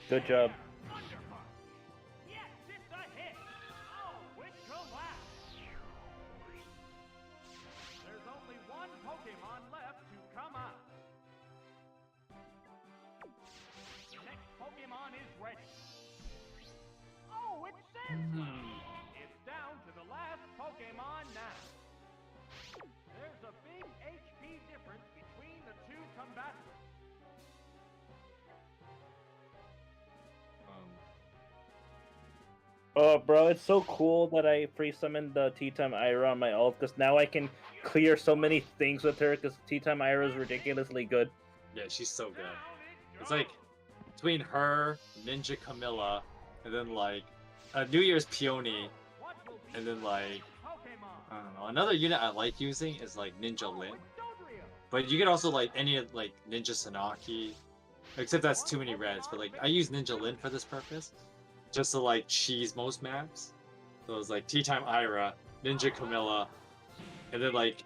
Good job. Yes, it's a hit. Oh, it collapsed. Oh, bro, it's so cool that I free summoned the Tea Time Ira on my ult, because now I can clear so many things with her, because Tea Time Ira is ridiculously good. Yeah, she's so good. It's like between her, Ninja Camilla, and then like New Year's Peony, and then like I don't know. Another unit I like using is like Ninja Lin, but you can also like any of like Ninja Sanaki, except that's too many reds. But like I use Ninja Lin for this purpose, just to like cheese most maps. So it's like Tea Time Ira, Ninja Camilla, and then like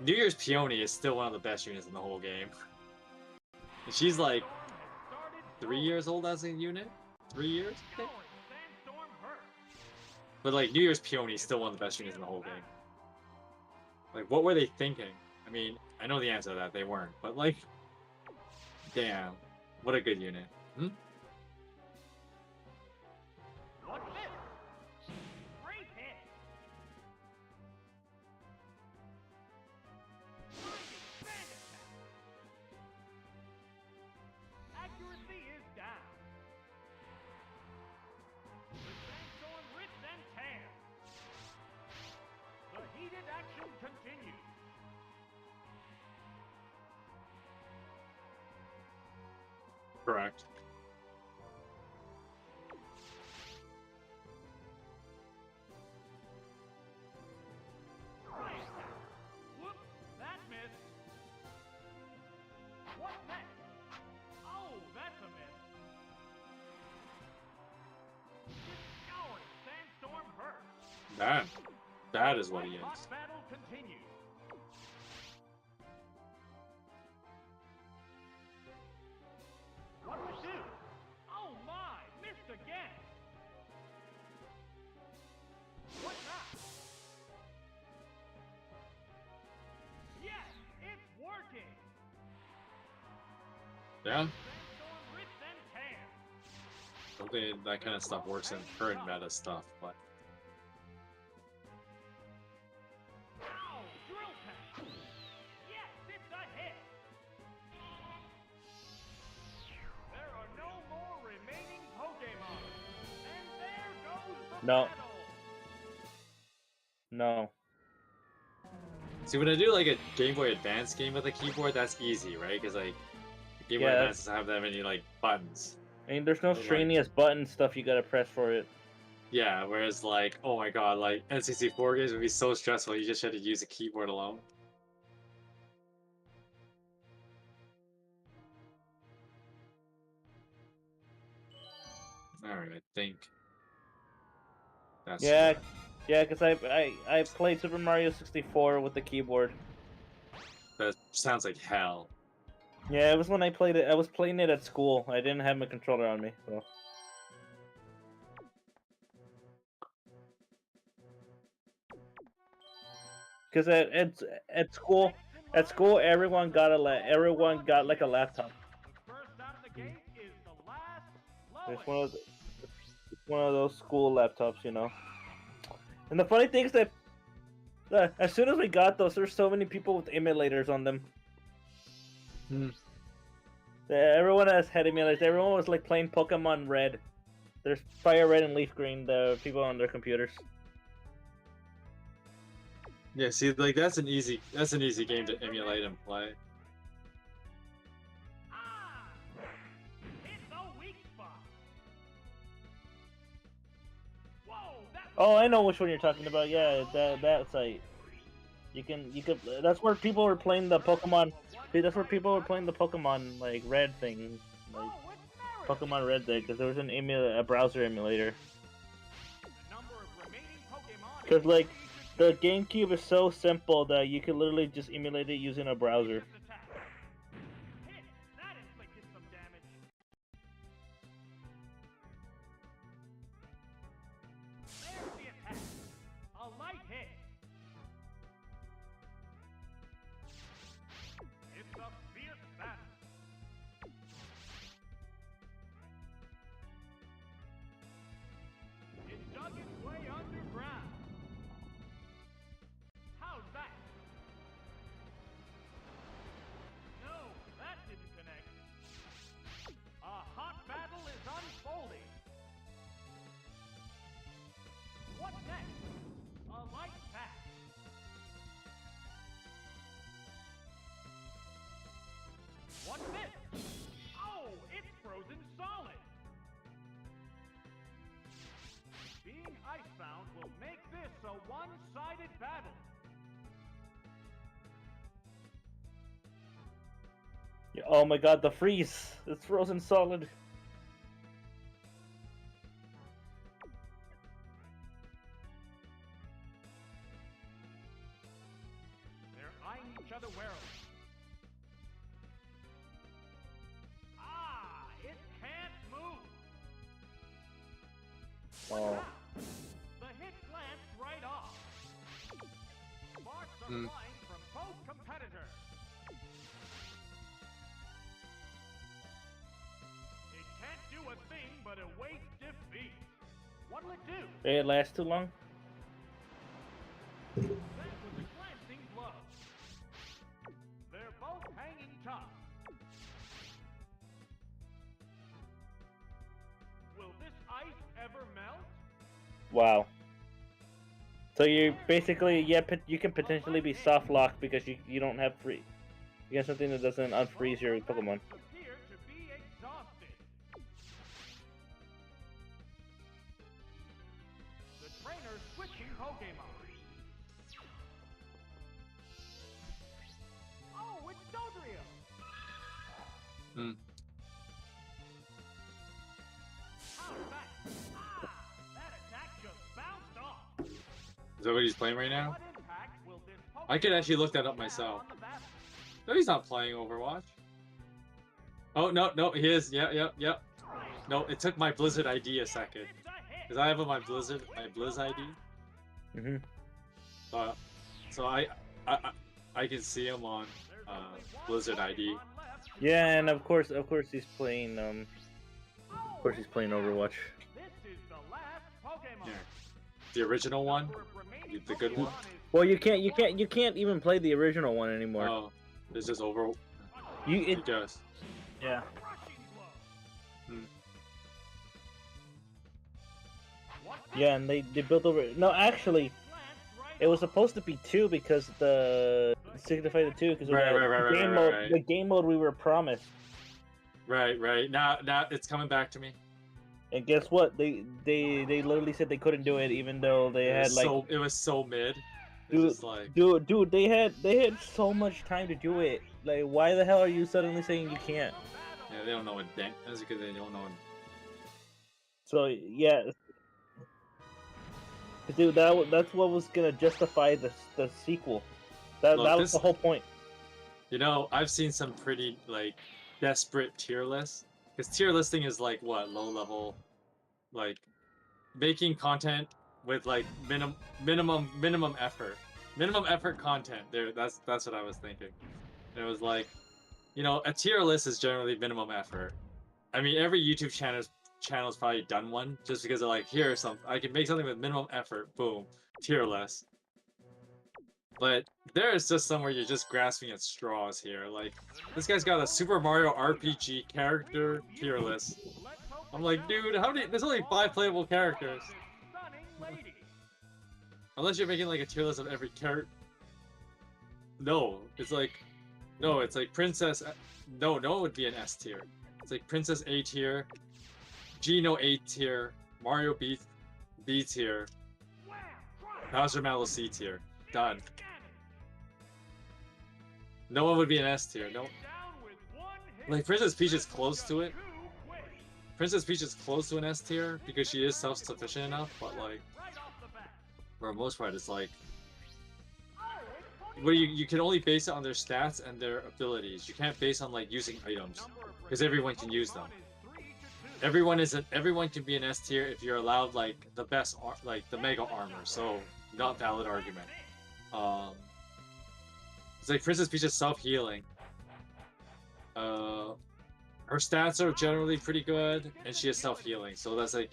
New Year's Peony is still one of the best units in the whole game. And she's like 3 years old as a unit? 3 years? I think? But like New Year's Peony is still one of the best units in the whole game. Like what were they thinking? I mean, I know the answer to that, they weren't, but like damn. What a good unit. Hmm? What's this? Great hit. Accuracy is down. The sandstorm rips and tears. The heated action continues. Correct. Whoop, that missed. What next? Oh, that's a miss. Showering sandstorm hurt. That is what he is. Hot battle continues. What to do? Oh my, missed again. What now? Yes, it's working. Yeah. Sandstorm rips and tears. Hopefully that kind of stuff works in current meta stuff, but Ow, drill test. Yes, it's a hit. There are no more remaining Pokemon. And there goes the No. battle. No. see when I do like a Game Boy Advance game with a keyboard, that's easy, right? Because like Game Boy Yeah. Advance doesn't have that many like buttons. I mean, there's no Like- strenuous button stuff you gotta press for it. Yeah, whereas like, oh my god, like N64 games would be so stressful, you just had to use a keyboard alone. Alright, I think that's Yeah, yeah, because I played Super Mario 64 with the keyboard. that sounds like hell. Yeah, it was when I played it. I was playing it at school. I didn't have my controller on me, so. Because at school, everyone got like a laptop. The first out of the gate is the last It's lowest. one of those school laptops, you know. And the funny thing is that as soon as we got those, there's so many people with emulators on them. Everyone had emulators. Everyone was like playing Pokemon Red. There's Fire Red and Leaf Green. The people on their computers. Yeah, see, like that's an easy game to emulate and play. Ah! It's a weak spot. Whoa, that Oh, I know which one you're talking about. Yeah, that site. You could. That's where people were playing the Pokemon. That's where people were playing the Pokemon like Red thing, like it's Pokemon Red thing, because there was a browser emulator. the number of remaining Pokemon. Because like the GameCube is so simple that you could literally just emulate it using a browser. Hit. That inflicted some damage. There's the attack. A light hit. It's a fierce battle. It dug its way underground. How's that? one-sided battle. Oh my god, the freeze! It's frozen solid. They're eyeing each other warily. Ah, it can't move. Oh. The hit glanced right off. Sparks are flying from both competitors. It can't do a thing but await defeat. What'll it do? Did it last too long? That was a glancing blow. They're both hanging tough. Will this ice ever melt? Wow. So you basically, yeah, you can potentially be soft locked because you don't have free. You got something that doesn't unfreeze your Pokemon. Appear to be exhausted. The trainer's switching Pokemon. Oh, it's Dodrio! Hmm. How's that? Ah, that attack just bounced off. Is that what he's playing right now? What impact will this I could actually look that Pokemon up myself. have on the battle? No, he's not playing Overwatch. Oh, no, no, he is. Yep. No, it took my Blizzard ID a second. It's a hit. Because I have my Blizz ID. Mm-hmm. So I can see him on There's only one Blizzard ID. Pokemon left. Yeah, and of course he's playing Overwatch. This is the last Pokemon. Here. The original one? Number of remaining The good one? Pokemon is Well, you can't even play the original one anymore. Oh, this is over. It He does. yeah. crushing blow. Hmm. What Yeah, and they built over. No, actually, glanced right it was off. supposed to be 2 because the Signify the 2 because Right, right, game right, mode. right. The game mode we were promised. Right. Now it's coming back to me. And guess what? They literally said they couldn't do it, even though they had like, It was so mid. It's dude, just like, dude, they had so much time to do it. Like, why the hell are you suddenly saying you can't? yeah, they don't know what dang. That's because they don't know. So yeah, dude, that's what was gonna justify the sequel. That Look, that was this- the whole point. You know, I've seen some pretty like desperate tier lists. Because tier listing is like what, low level, like making content with like minimum effort content. There, that's what I was thinking. And it was like, you know, a tier list is generally minimum effort. I mean, every YouTube channel's probably done one just because they're like, here's something I can make something with minimum effort. Boom, tier list. But there is just somewhere you're just grasping at straws here. Like, this guy's got a Super Mario RPG character tier list. I'm like, dude, how many? There's only 5 playable characters. Stunning lady. Unless you're making like a tier list of every character. No, it's like Princess. No, it would be an S tier. It's like Princess A tier, Geno A tier, Mario B tier, Wham! Crush! Bowser Mallow C tier. Done. No one would be an S tier. No. Down with one hit. Like Princess Peach is close to it. Too quick. Princess Peach is close to an S tier because she is self-sufficient enough, but like Right off the bat. for the most part, it's like Oh, it's where you can only base it on their stats and their abilities. You can't base on like using items because everyone can use them. Everyone can be an S tier if you're allowed like the best like the mega armor. So not valid argument. It's like Princess Peach is self-healing. Her stats are generally pretty good, and she is self-healing, so that's like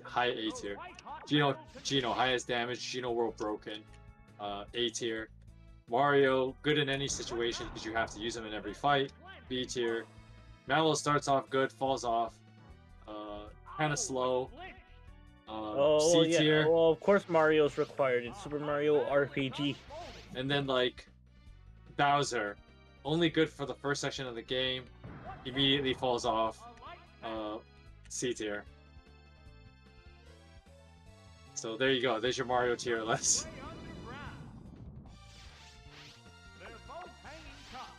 high A tier. Geno, highest damage. Geno World Broken, A tier. Mario, good in any situation because you have to use him in every fight. B tier. Mallow starts off good, falls off. Kind of slow. Oh C yeah. tier. Well, of course Mario's required. It's Super Mario RPG. And then like Bowser, only good for the first section of the game, immediately falls off. C tier. So there you go. There's your Mario tier list. Way underground. They're both hanging tough.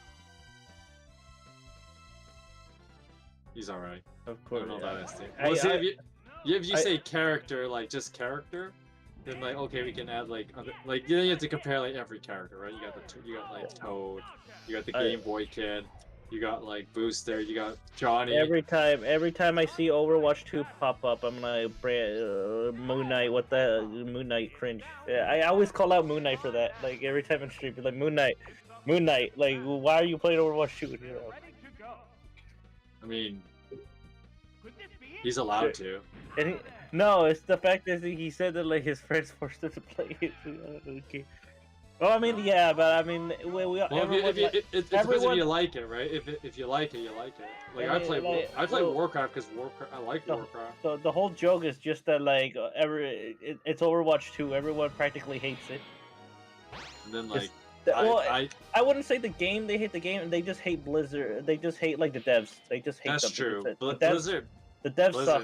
He's alright. Of I course. don't know about instinct. I- Well, see, I- if you say character, like just character, then like okay, we can add like other, like you have to compare like every character, right? You got like Toad, you got the I- Game Boy Kid, you got like Booster, you got Johnny. Every time I see Overwatch 2 pop up, I'm like, Moon Knight, what the Moon Knight cringe. Yeah, I always call out Moon Knight for that. Like every time in stream, like Moon Knight, like why are you playing Overwatch 2? You know? Ready to go. I mean, Could this be it? he's allowed to. And no, it's the fact that he said that like his friends forced him to play it. Okay. Well, I mean, yeah, but I mean, Well, it's everyone, because if everyone- you like it, right? If you like it, you like it. Like I I mean, play like, I play well- Warcraft because I like No. Warcraft. the whole joke is just that like it's Overwatch 2. Everyone practically hates it. And then like Well, I I wouldn't say the game. They hate the game. They just hate Blizzard. They just hate like the devs. They just hate that's them. true. The devs, Blizzard the devs suck.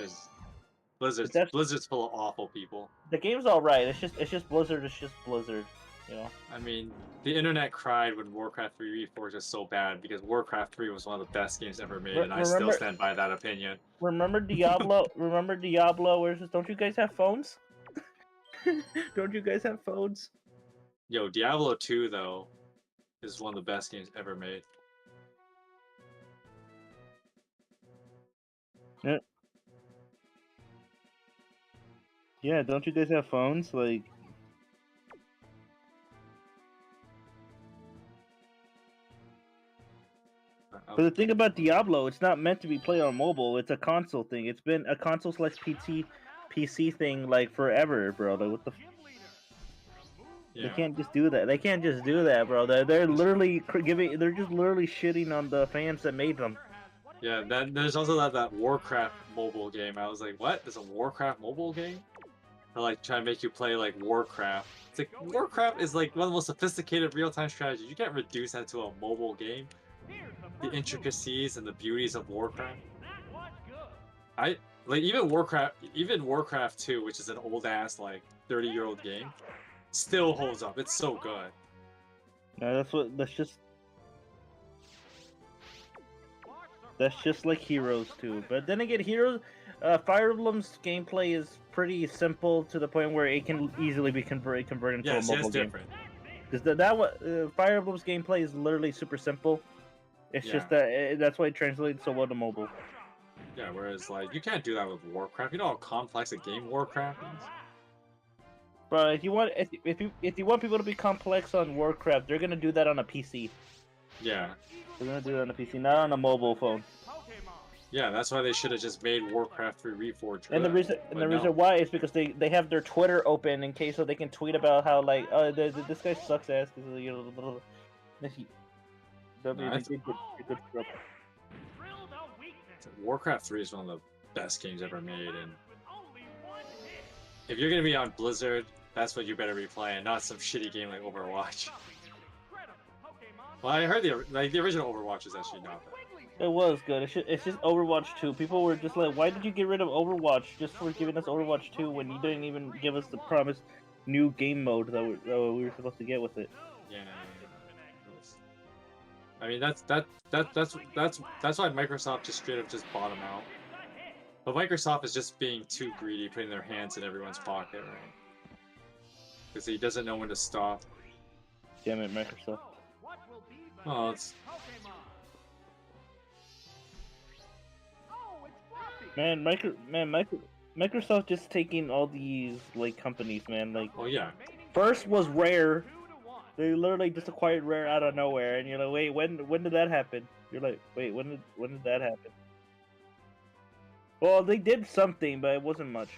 Blizzard's full of awful people. The game's all right. It's just Blizzard. It's just Blizzard. You know. I mean, the internet cried when Warcraft 3 Reforged was so bad because Warcraft 3 was one of the best games ever made, and I still Remember- stand by that opinion. Remember Diablo? Remember Diablo? Where's this? Don't you guys have phones? Don't you guys have phones? Yo, Diablo 2 though is one of the best games ever made. Yeah. Don't you guys have phones? Like. But the thing about Diablo, it's not meant to be played on mobile. It's a console thing. It's been a console / PC thing like forever, bro. Like what the? Yeah. They can't just do that. They can't just do that, bro. They're literally giving. They're just literally shitting on the fans that made them. Yeah, there's also that Warcraft mobile game. I was like, what? There's a Warcraft mobile game? They're like trying to make you play like Warcraft. It's like Warcraft is like one of the most sophisticated real-time strategies. You can't reduce that to a mobile game. The intricacies and the beauties of Warcraft. Like even Warcraft 2, which is an old ass like 30-year-old game, still holds up. It's so good. No, that's just like Heroes too. But then again, Heroes, Fire Emblem's gameplay is pretty simple to the point where it can easily be converted into Yeah, a see, mobile that's game. different. Because Fire Emblem's gameplay is literally super simple. It's just that that's why it translates so well to mobile. Yeah, whereas like you can't do that with Warcraft. You know how complex a game Warcraft is. But if you want people to be complex on Warcraft, they're gonna do that on a PC. Yeah. They're gonna do that on a PC, not on a mobile phone. Yeah, that's why they should have just made Warcraft 3 Reforged. And the reason why is because they have their Twitter open in case so they can tweet about how like this guy sucks ass because you know Warcraft 3 is one of the best games ever made, and if you're gonna be on Blizzard, that's what you better be playing, not some shitty game like Overwatch. Well, I heard the original Overwatch is actually not bad. It was good. It's just Overwatch 2. People were just like, why did you get rid of Overwatch just for giving us Overwatch 2 when you didn't even give us the promised new game mode that we were supposed to get with it? Yeah. I mean that's why Microsoft just straight up just bottom out. But Microsoft is just being too greedy, putting their hands in everyone's pocket, right? Because he doesn't know when to stop. Damn it, Microsoft. Oh, it's Microsoft just taking all these like companies, man. Like, oh yeah. First was Rare. They literally just acquired Rare out of nowhere, and you're like, wait, when did that happen? You're like, wait, when did that happen? Well, they did something, but it wasn't much.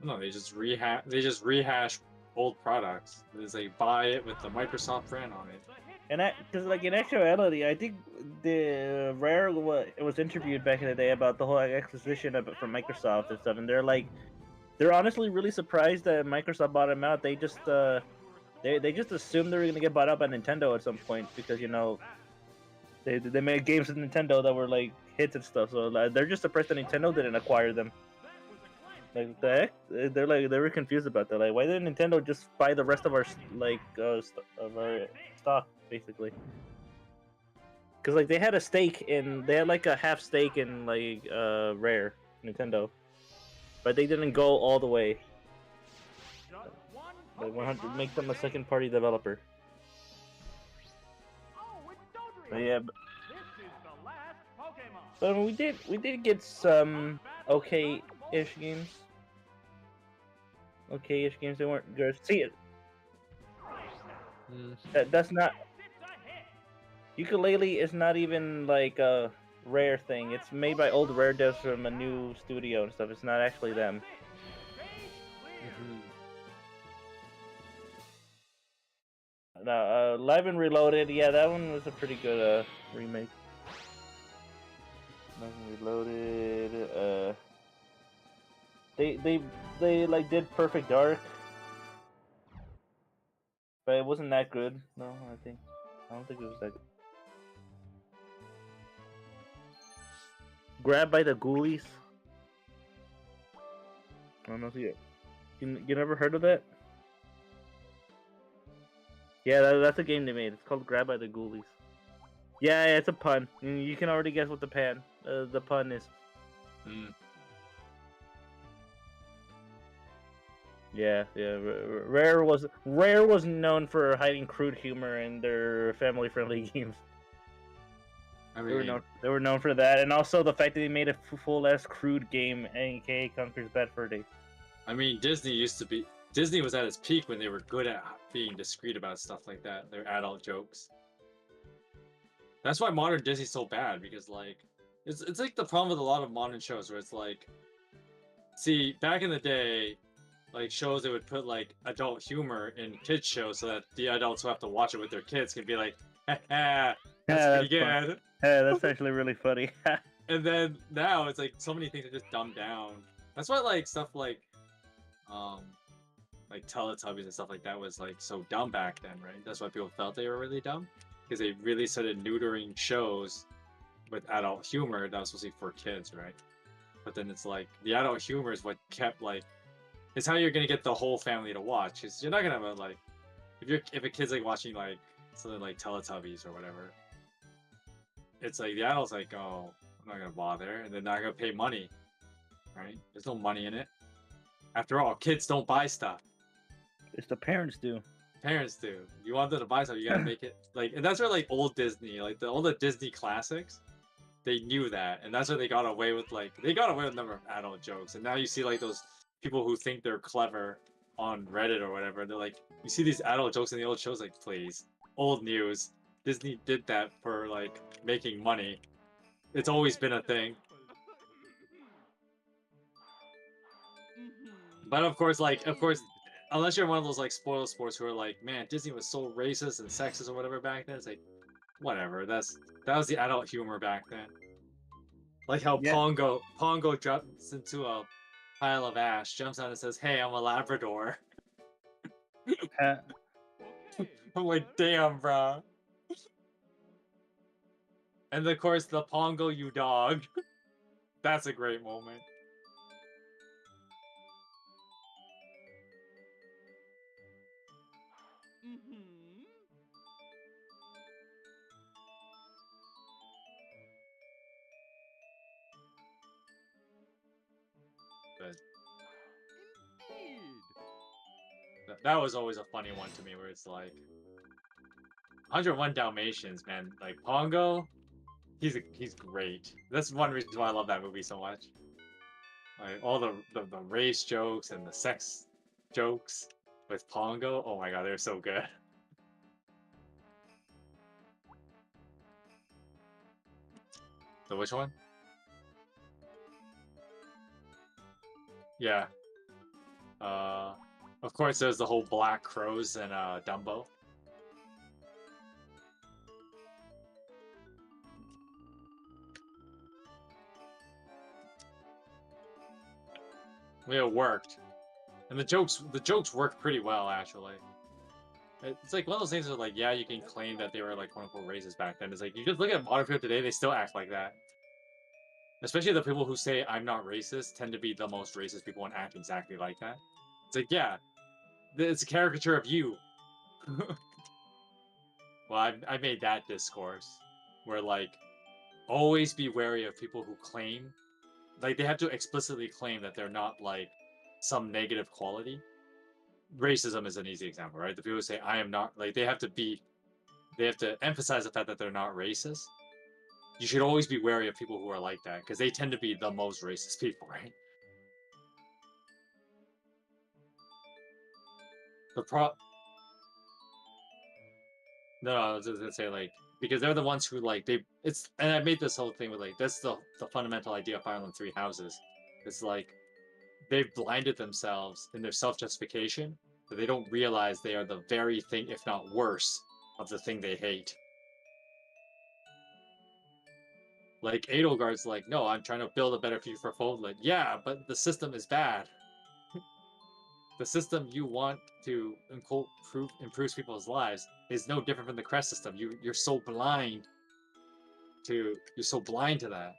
No, they just rehash old products. It's like buy it with the Microsoft brand on it. And because like in actuality, I think the Rare was interviewed back in the day about the whole acquisition of it from Microsoft and stuff, and they're honestly really surprised that Microsoft bought them out. They just they just assumed they were gonna get bought out by Nintendo at some point because you know they made games with Nintendo that were like hits and stuff. So they're just surprised that Nintendo didn't acquire them. Like the heck? They were confused about that. Like, why didn't Nintendo just buy the rest of our of our stock basically? Because like they had a stake in, they had like a half stake in like Rare Nintendo, but they didn't go all the way. Like 100, make them a second party developer. But yeah, but we did get some okay-ish games. Okay-ish games. They weren't good. See it. That's not. Ukulele is not even like a Rare thing. It's made by old Rare devs from a new studio and stuff. It's not actually them. Live and Reloaded. Yeah, that one was a pretty good remake. Live and Reloaded. They like did Perfect Dark, but it wasn't that good. No, I don't think it was that good. Grabbed by the Ghoulies. I don't know if you never heard of that? Yeah, that's a game they made. It's called Grabbed by the Ghoulies. Yeah, it's a pun. You can already guess what the pun is. Yeah. Rare was known for hiding crude humor in their family-friendly games. I mean, they were known for that, and also the fact that they made a full-ass crude game, aka Conker's Bad Fur Day. I mean, Disney was at its peak when they were good at being discreet about stuff like that. Their adult jokes. That's why modern Disney's so bad, because like it's like the problem with a lot of modern shows where it's like, see, back in the day, like shows, they would put like adult humor in kids shows so that the adults who have to watch it with their kids can be like, that's pretty good. Yeah, that's actually really funny. And then now it's like so many things are just dumbed down. That's why like stuff like Teletubbies and stuff like that was like so dumb back then, right? That's why people felt they were really dumb, because they really started neutering shows with adult humor that was supposed to be for kids, right? But then it's like the adult humor is what kept like, it's how you're gonna get the whole family to watch. Because you're not gonna have like, if a kid's like watching like something like Teletubbies or whatever, it's like the adult's like, oh, I'm not gonna bother, and they're not gonna pay money, right? There's no money in it. After all, kids don't buy stuff. It's the parents do. Parents do. You want them to buy stuff, you gotta make it like, and that's where like old Disney, like all the Disney classics, they knew that, and that's where they got away with a number of adult jokes. And now you see like those people who think they're clever on Reddit or whatever, they're like, you see these adult jokes in the old shows, like, please, old news. Disney did that for like making money. It's always been a thing. But of course, unless you're one of those like spoiled sports who are like, man, Disney was so racist and sexist or whatever back then, it's like, whatever. That was the adult humor back then. Like how Pongo drops into a pile of ash, jumps out and says, "Hey, I'm a Labrador." I'm like, damn, bro. And of course, the Pongo, you dog. That's a great moment. Good. That was always a funny one to me, where it's like 101 Dalmatians, man. Like Pongo, he's great. That's one reason why I love that movie so much. Like all the race jokes and the sex jokes with Pongo. Oh my god, they're so good. So which one? Yeah. Of course, there's the whole Black Crows and Dumbo. Yeah, it worked, and the jokes worked pretty well, actually. It's like one of those things where, like, yeah, you can claim that they were like quote unquote racist back then. It's like you just look at modern people today; they still act like that. especially the people who say I'm not racist tend to be the most racist people and act exactly like that. It's like, yeah, it's a caricature of you. Well, I made that discourse where like always be wary of people who claim, like they have to explicitly claim that they're not like some negative quality. Racism is an easy example, right? The people who say I am not, like they have to emphasize the fact that they're not racist. You should always be wary of people who are like that because they tend to be the most racist people, right? The No, I was just gonna say like because they're the ones who like and I made this whole thing with like that's the fundamental idea of Fire Emblem Three Houses. It's like they've blinded themselves in their self-justification that they don't realize they are the very thing, if not worse, of the thing they hate. Like Edelgard's like, no, I'm trying to build a better future for Fodlan. Yeah, but the system is bad. The system you want to improve people's lives is no different from the Crest system. You're so blind to that.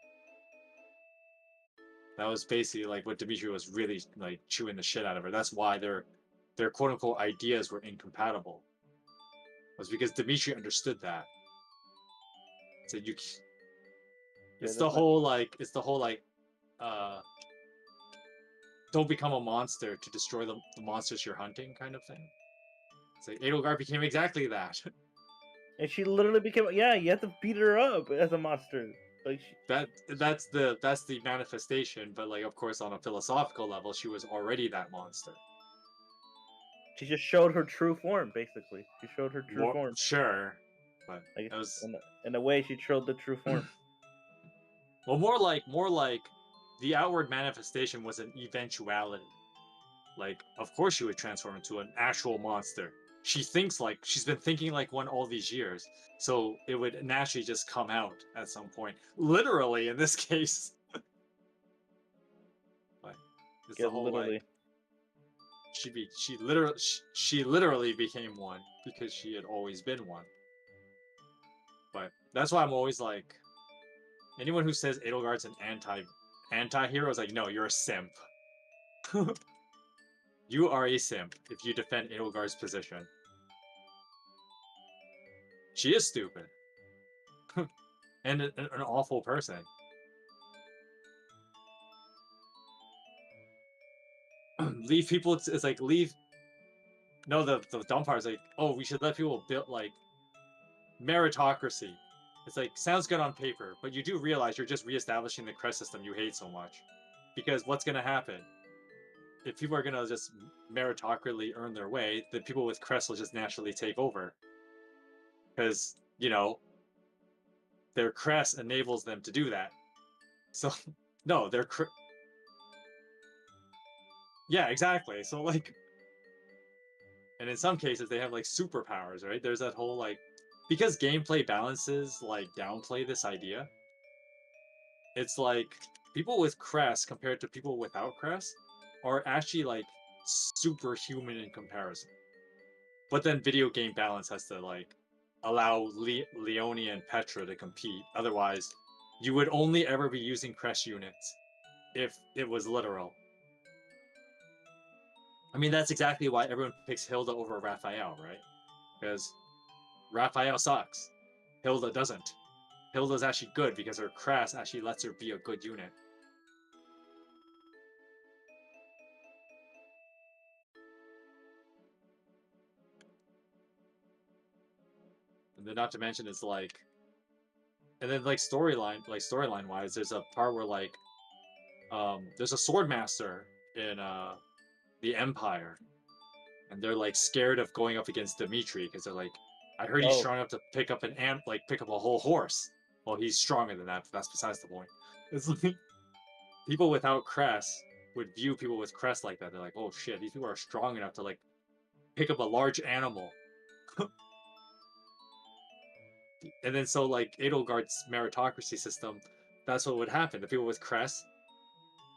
That was basically like what Dimitri was really like chewing the shit out of her. That's why their quote unquote ideas were incompatible. It was because Dimitri understood that. So it's the whole like don't become a monster to destroy the monsters you're hunting kind of thing. It's like Edelgard became exactly that. And she literally became, yeah, you have to beat her up as a monster. Like that's the manifestation, but like of course on a philosophical level, she was already that monster. She just showed her true form, basically. She showed her true form. Sure, but like, it was in a way she showed the true form. Well, more like the outward manifestation was an eventuality. Like, of course she would transform into an actual monster. She's been thinking like one all these years, so it would naturally just come out at some point. Literally, in this case. But it's the whole literally. Like she literally became one because she had always been one. But that's why I'm always like, anyone who says Edelgard's an anti-hero is like, no, you're a simp. You are a simp if you defend Edelgard's position. She is stupid. And an awful person. Leave people, it's like, no, the dumb part is like, oh, we should let people build, like, meritocracy. It's like, sounds good on paper, but you do realize you're just reestablishing the crest system you hate so much. Because what's going to happen? If people are going to just meritocratically earn their way, then people with crest will just naturally take over. Because, you know, their crest enables them to do that. So, no, yeah, exactly. So, like, and in some cases, they have, like, superpowers, right? There's that whole, like, because gameplay balances, like, downplay this idea, it's like, people with crest compared to people without crest are actually, like, superhuman in comparison. But then video game balance has to, like, allow Leonie and Petra to compete. Otherwise, you would only ever be using crest units if it was literal. I mean, that's exactly why everyone picks Hilda over Raphael, right? Because Raphael sucks. Hilda doesn't. Hilda's actually good because her crest actually lets her be a good unit. And then not to mention it's like, and then like storyline wise, there's a part where like there's a swordmaster in the Empire, and they're like scared of going up against Dimitri because they're like, I heard he's strong enough to pick up pick up a whole horse. Well, he's stronger than that, but that's besides the point. It's like people without crest would view people with crest like that. They're like, oh shit, these people are strong enough to like pick up a large animal. And then so like Edelgard's meritocracy system, that's what would happen. The people with crest,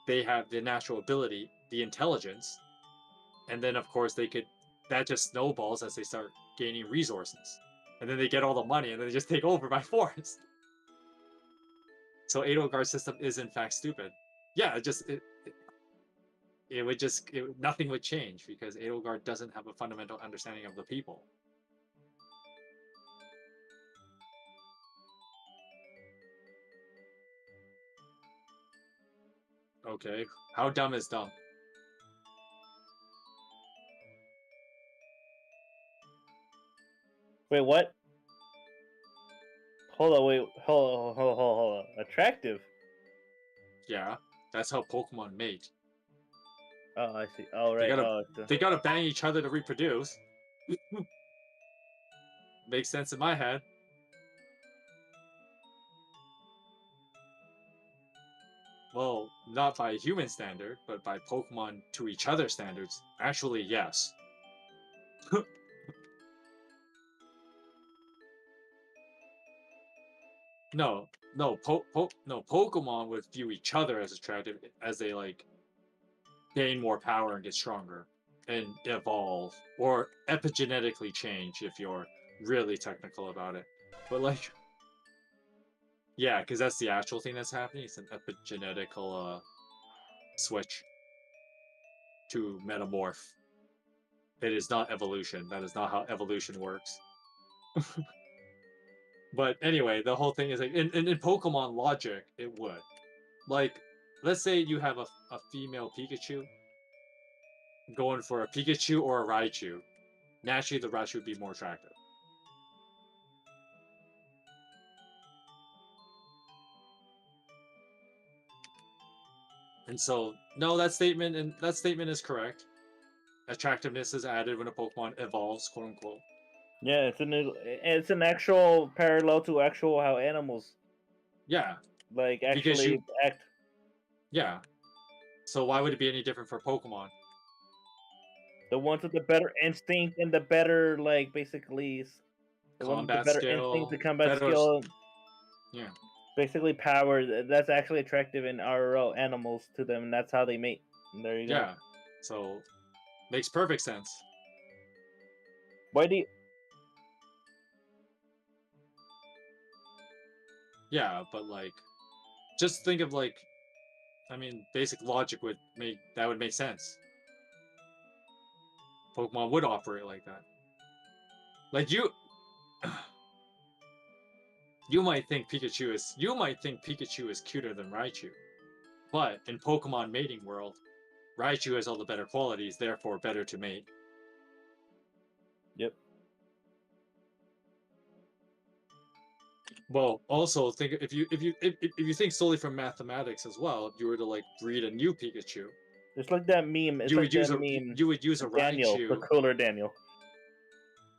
they have the natural ability, the intelligence, and then of course that just snowballs as they start gaining resources. And then they get all the money and then they just take over by force. So Edelgard's system is in fact stupid. Yeah, it would just nothing would change because Edelgard doesn't have a fundamental understanding of the people. Okay, how dumb is dumb? Wait, what? Hold on, wait, hold on. Attractive? Yeah, that's how Pokemon mate. Oh, I see. Oh, right. They gotta bang each other to reproduce. Makes sense in my head. Well, not by human standard, but by Pokemon to each other standards. Actually, yes. No, Pokemon would view each other as attractive as they like gain more power and get stronger and evolve or epigenetically change if you're really technical about it. But like, yeah, because that's the actual thing that's happening. It's an epigenetical switch to metamorph. It is not evolution. That is not how evolution works. But anyway, the whole thing is like in Pokemon logic, it would. Like, let's say you have a female Pikachu going for a Pikachu or a Raichu. Naturally, the Raichu would be more attractive. And so, no, that statement is correct. Attractiveness is added when a Pokemon evolves, quote unquote. Yeah, it's an actual parallel to actual how animals. Yeah. Like actually act. Yeah. So why would it be any different for Pokemon? The ones with the better instinct and the better, like, basically, the one with the better instinct, the combat skill. Yeah. Basically, power. That's actually attractive in RRL animals to them, and that's how they mate. And there you go. Yeah. So, makes perfect sense. Why do you? Yeah, but like, just think of like, I mean, basic logic would make sense. Pokemon would operate like that. Like you might think Pikachu is cuter than Raichu. But in Pokemon mating world, Raichu has all the better qualities, therefore better to mate. Yep. Well, also think if you think solely from mathematics as well, if you were to like breed a new Pikachu. It's like that meme. You would use a Daniel, Raichu. the cooler Daniel.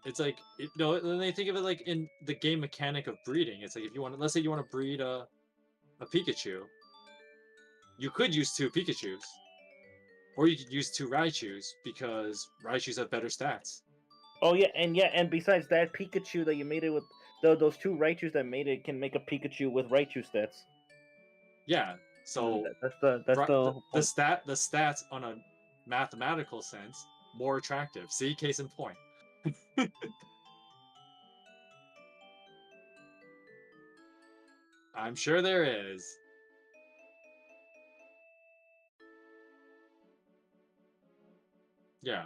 It's like then they think of it like in the game mechanic of breeding. It's like if you want, let's say you want to breed a Pikachu, you could use 2 Pikachus, or you could use 2 Raichus because Raichus have better stats. Oh yeah, and besides that, Pikachu that you made it with those 2 Raichus that made it can make a Pikachu with Raichu stats. Yeah, so that's the stats on a mathematical sense more attractive. See, case in point. I'm sure there is. Yeah.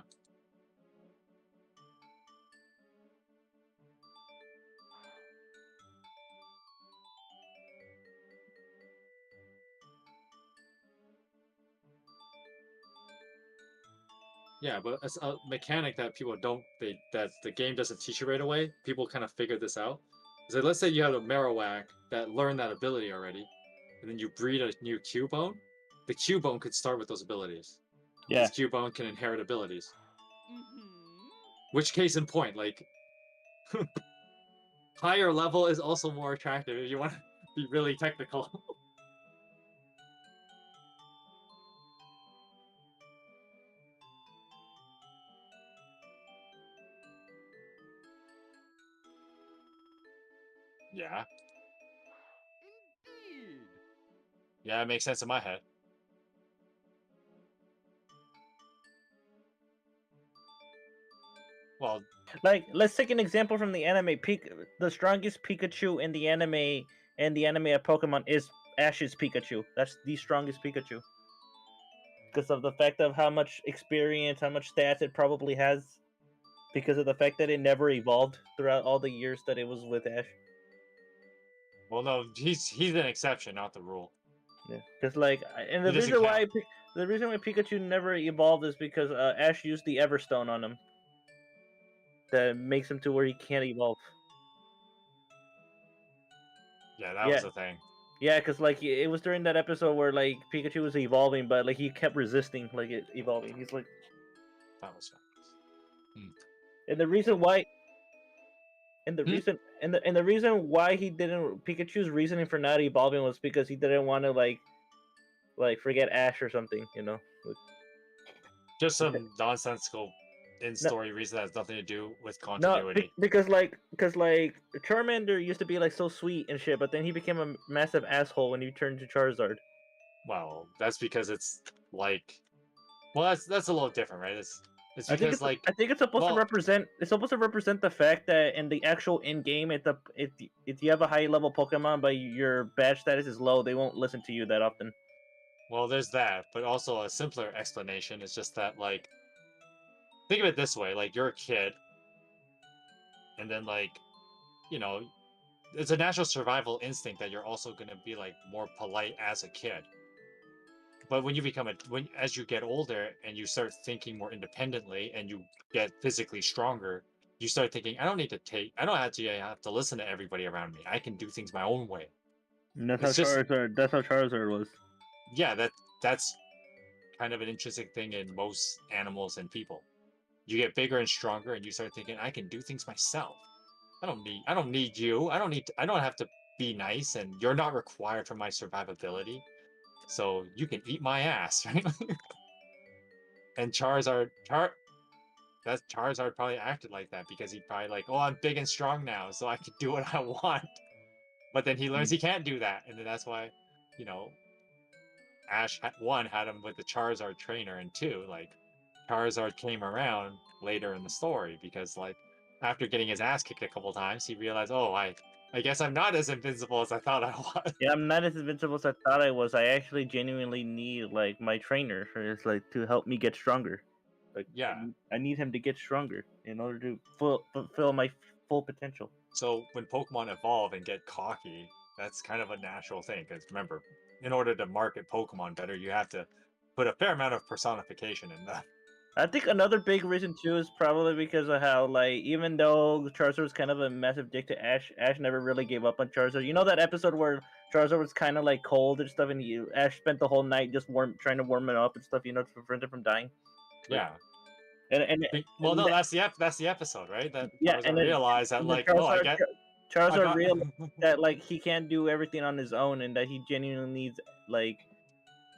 Yeah, but it's a mechanic that people don't that the game doesn't teach you right away. People kind of figure this out. So let's say you have a Marowak that learned that ability already, and then you breed a new Cubone. The Cubone could start with those abilities. Yeah. This Cubone can inherit abilities. Which case in point, like higher level is also more attractive if you want to be really technical. Yeah. Indeed. Yeah, it makes sense in my head. Well, like, let's take an example from the anime. The strongest Pikachu in the anime of Pokemon is Ash's Pikachu. That's the strongest Pikachu. Because of the fact of how much experience, how much stats it probably has. Because of the fact that it never evolved throughout all the years that it was with Ash. Well, no, he's an exception, not the rule. Yeah, because like, and the He doesn't reason why count. the reason why Pikachu never evolved is because Ash used the Everstone on him. That makes him to where he can't evolve. Yeah, that Yeah, was the thing. yeah, because like it was during that episode where like Pikachu was evolving, but like he kept resisting like it evolving. He's like, That was and the reason why, Hmm? and the reason why he didn't Pikachu's reasoning for not evolving was because he didn't want to like forget Ash or something, you know. Like, just some nonsensical in-story reason that has nothing to do with continuity. because like Charmander used to be like so sweet and shit, but then he became a massive asshole when he turned to Charizard. Well, that's because it's like, well, that's a little different, right? It's I think because it's like, I think it's supposed to well, represent the fact that in the actual in game, if you have a high level Pokemon but your badge status is low, they won't listen to you that often. well, there's that, but also a simpler explanation is just that like, think of it this way: like you're a kid, and then like, you know, it's a natural survival instinct that you're also gonna be like more polite as a kid. But when you become as you get older and you start thinking more independently and you get physically stronger, you start thinking, I don't have to listen to everybody around me. I can do things my own way. And that's It's just That's how Charizard was. yeah, that's kind of an interesting thing in most animals and people. You get bigger and stronger and you start thinking, I can do things myself. I don't need you. I don't have to be nice, and you're not required for my survivability. So you can eat my ass, right? And Charizard probably acted like that because he probably like, oh, I'm big and strong now, so I can do what I want. But then he learns he can't do that, and then that's why, you know, one had him with the Charizard trainer, and two, like, Charizard came around later in the story because like after getting his ass kicked a couple times, he realized, oh, I guess I'm not as invincible as I thought I was. Yeah, I'm not as invincible as I thought I was. I actually genuinely need like my trainer for it's like to help me get stronger. Like Yeah. I need him to get stronger in order to fulfill my full potential. So when Pokemon evolve and get cocky, that's kind of a natural thing. Because remember, in order to market Pokemon better, you have to put a fair amount of personification in them. I think another big reason too is probably because of how like even though Charizard was kind of a massive dick to Ash, Ash never really gave up on Charizard. You know that episode where Charizard was kind of like cold and stuff, and Ash spent the whole night just trying to warm it up and stuff, you know, to prevent it from dying. Like, Yeah. Well, and no, that's the episode, right? That yeah, Charizard realized that, and then like, oh, I Charizard got. realized that like he can't do everything on his own, and that he genuinely needs like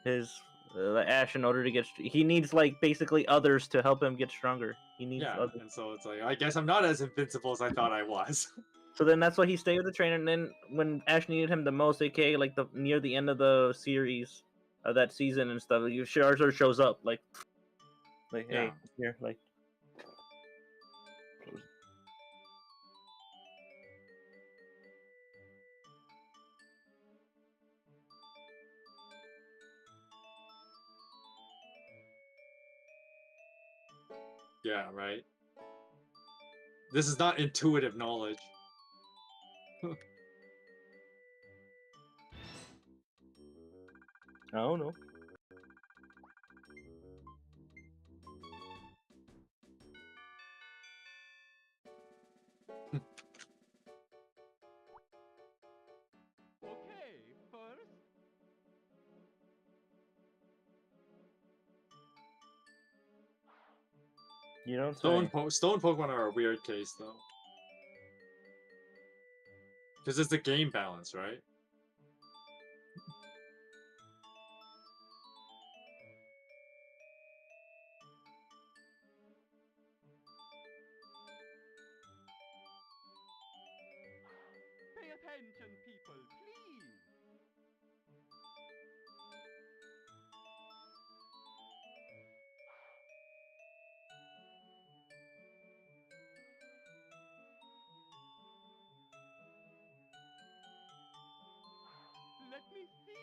his Ash in order to get. He needs like basically others to help him get stronger. He needs Yeah, others. and so it's like, I guess I'm not as invincible as I thought I was. So then that's why he stayed with the trainer. And then when Ash needed him the most, aka like the near the end of the series, of that season and stuff, like, Charizard shows up like hey, Yeah. here, like. Yeah, right. This is not intuitive knowledge. I don't know. Okay, first. You don't Stone say. Stone Pokemon are a weird case though, because it's the game balance, right? Pay attention, people, please. Let me see.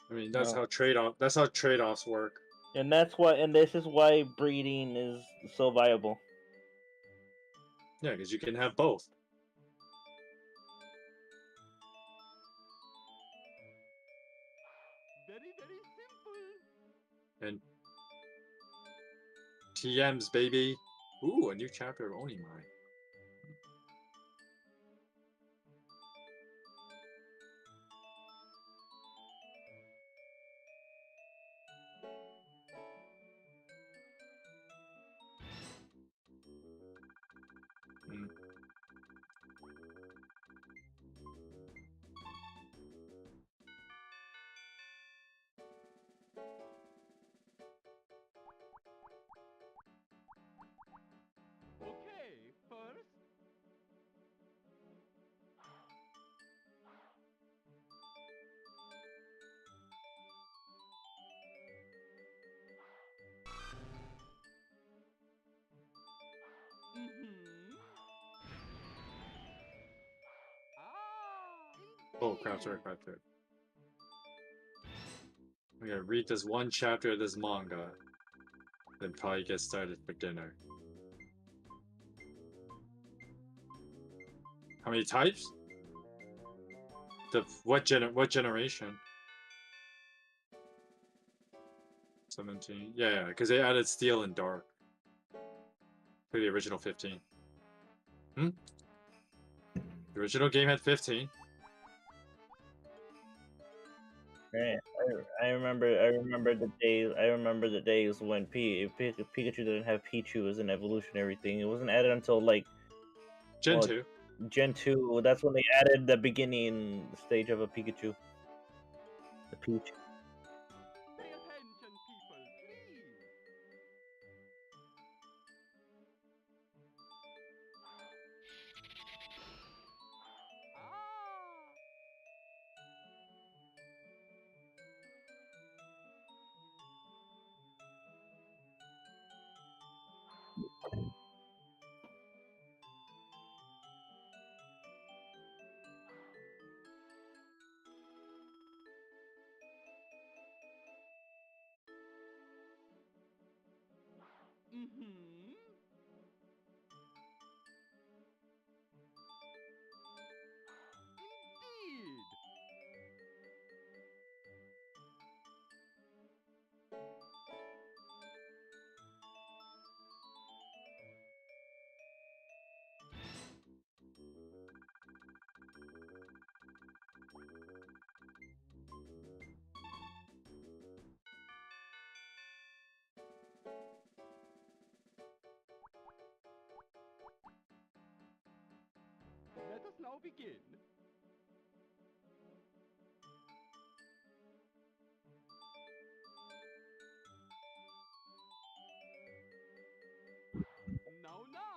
I mean, that's No. how trade-offs work. And that's why, and this is why breeding is so viable. Yeah, because you can have both. Very, very simple. And TMs, baby. Ooh, a new chapter of Onimai. Hmm. Okay, first. Mm-hmm. Oh, crap, sorry, crap, sorry. I'm gonna read this one chapter of this manga, then probably get started for dinner. How many types? What generation? 17. Yeah, because they added steel and dark for the original 15. The original game had 15. Right. I remember the days. I remember the days when Pikachu didn't have Pichu as an evolutionary thing. It wasn't added until like Gen 2. Gen 2. That's when they added the beginning stage of a Pikachu. The Peach. Pay attention, people, please. Ah! Mm-hmm. Indeed. Let us now begin. Now, now.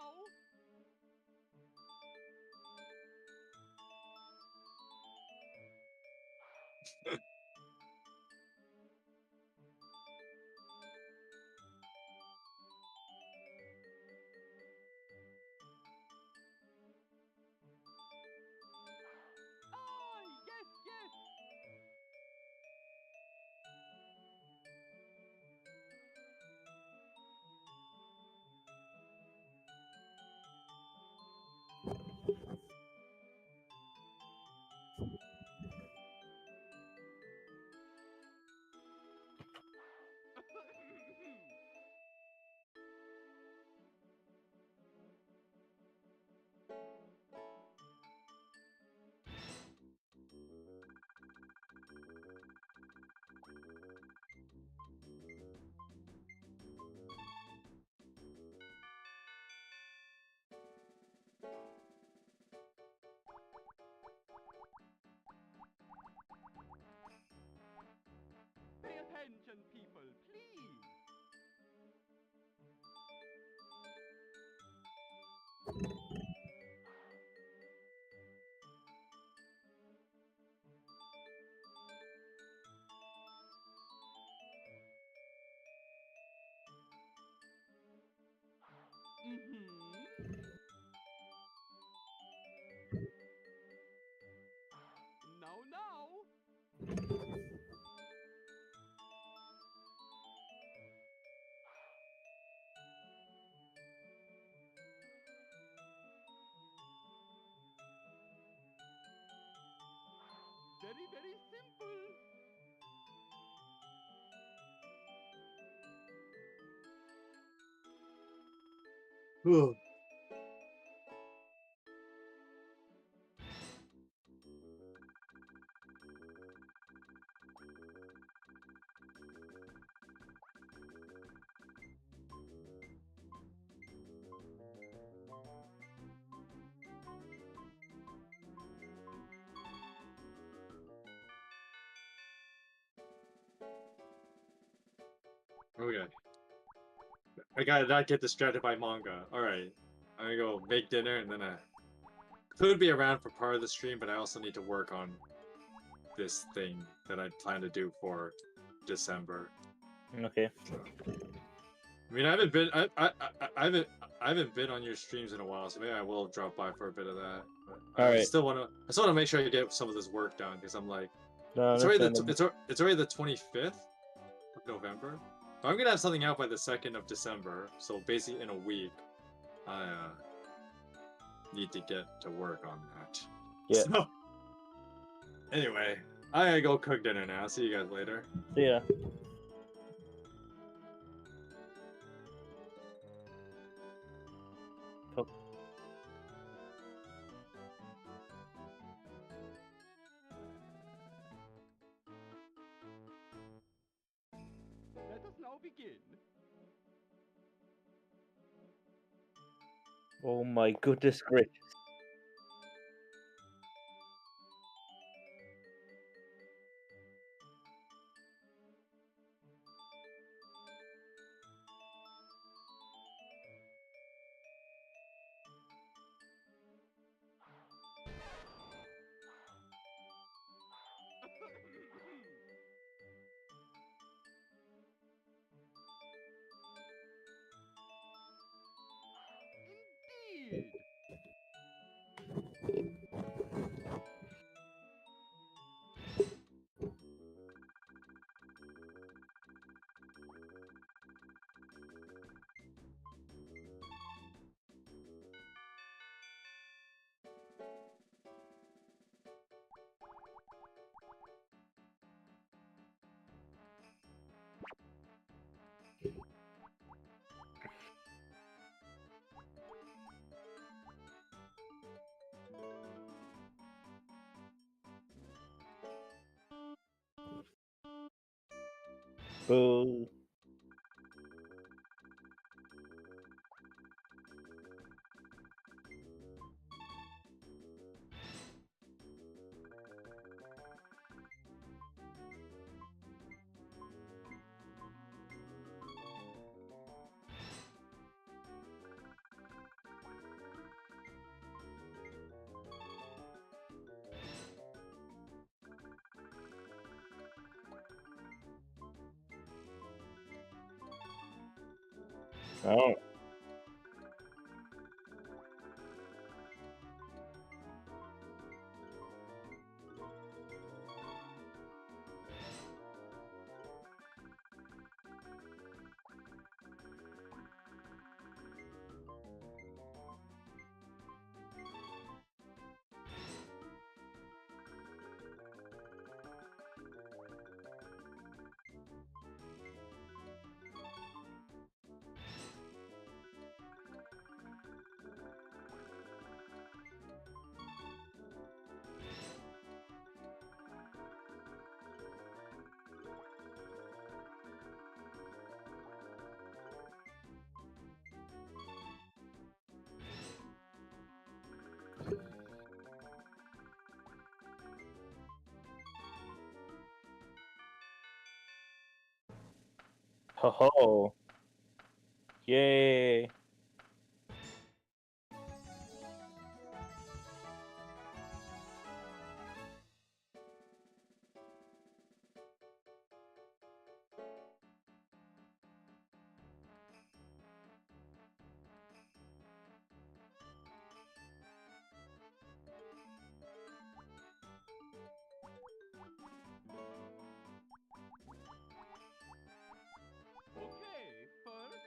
very, very simple. Ugh. Okay. I gotta not get distracted by manga. Alright. I'm gonna go make dinner and then I could be around for part of the stream, but I also need to work on this thing that I plan to do for December. Okay. I mean, I haven't been on your streams in a while, so maybe I will drop by for a bit of that. But Alright. I still want to make sure I get some of this work done because I'm like, No, it's already understandable. it's already the 25th of November. I'm gonna have something out by the 2nd of December, so basically in a week, I need to get to work on that. Yeah. So, anyway, I gotta go cook dinner now. See you guys later. See ya. Let us now begin. Oh my goodness gracious. Indeed. Boo. Oh. Ho ho. Yay. Okay, first,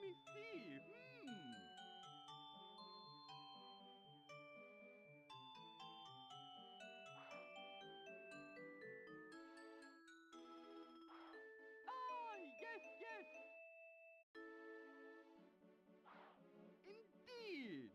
me see. Ah, yes, yes. Indeed.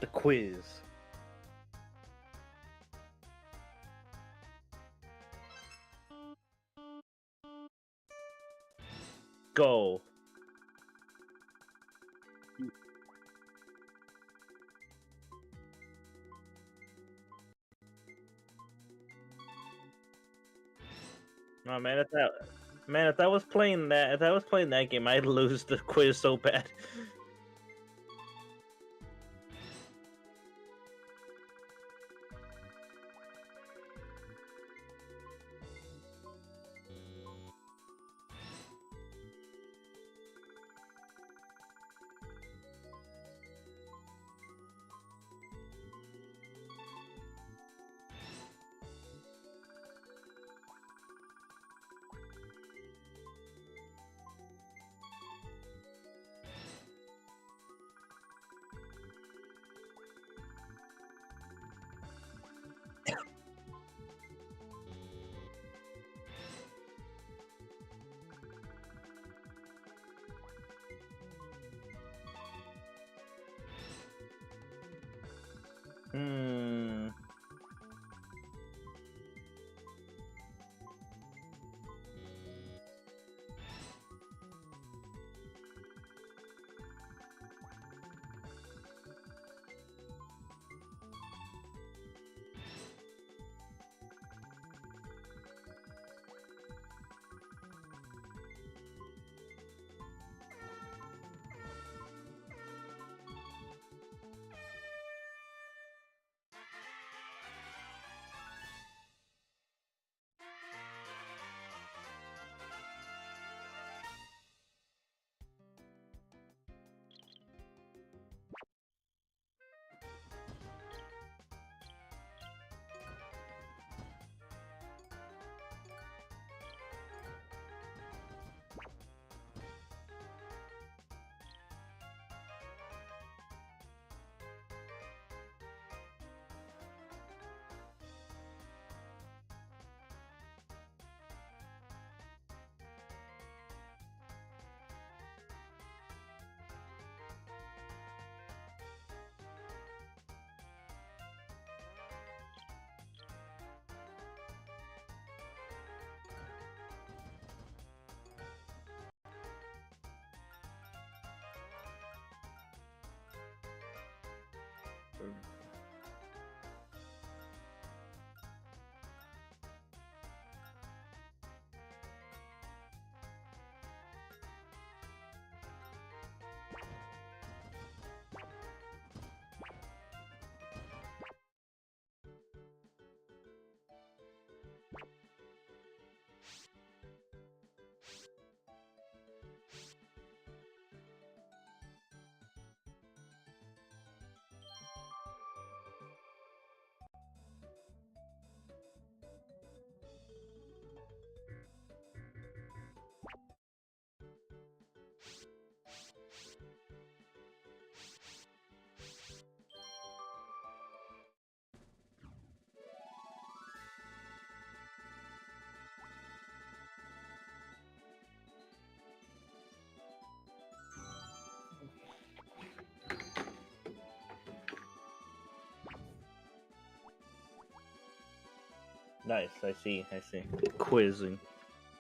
The quiz. go. Oh man, if I was playing that game, I'd lose the quiz so bad. Hmm. Nice. I see. Quizzing.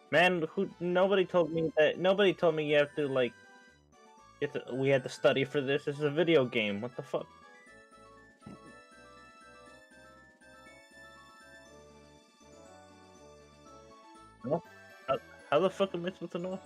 Man, nobody told me that. Nobody told me you have to like. We had to study for this. This is a video game. What the fuck? No? How the fuck am I supposed to know?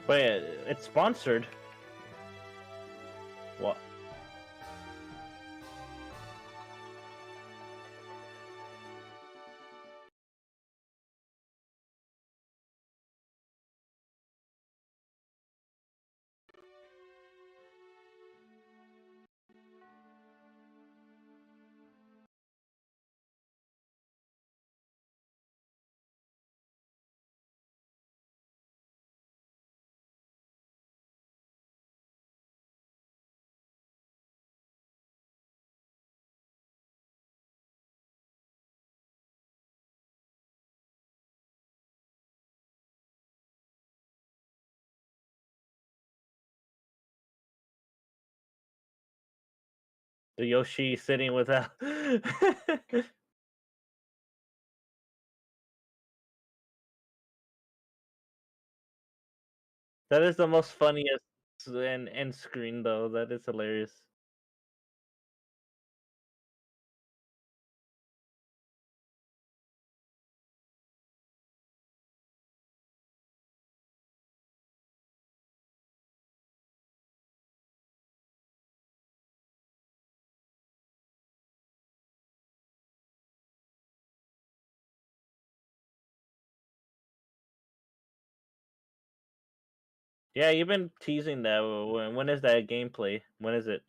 Wait, it's sponsored. What? The Yoshi sitting without. That is the most funniest end screen though. That is hilarious. Yeah, you've been teasing that. When is that gameplay? When is it?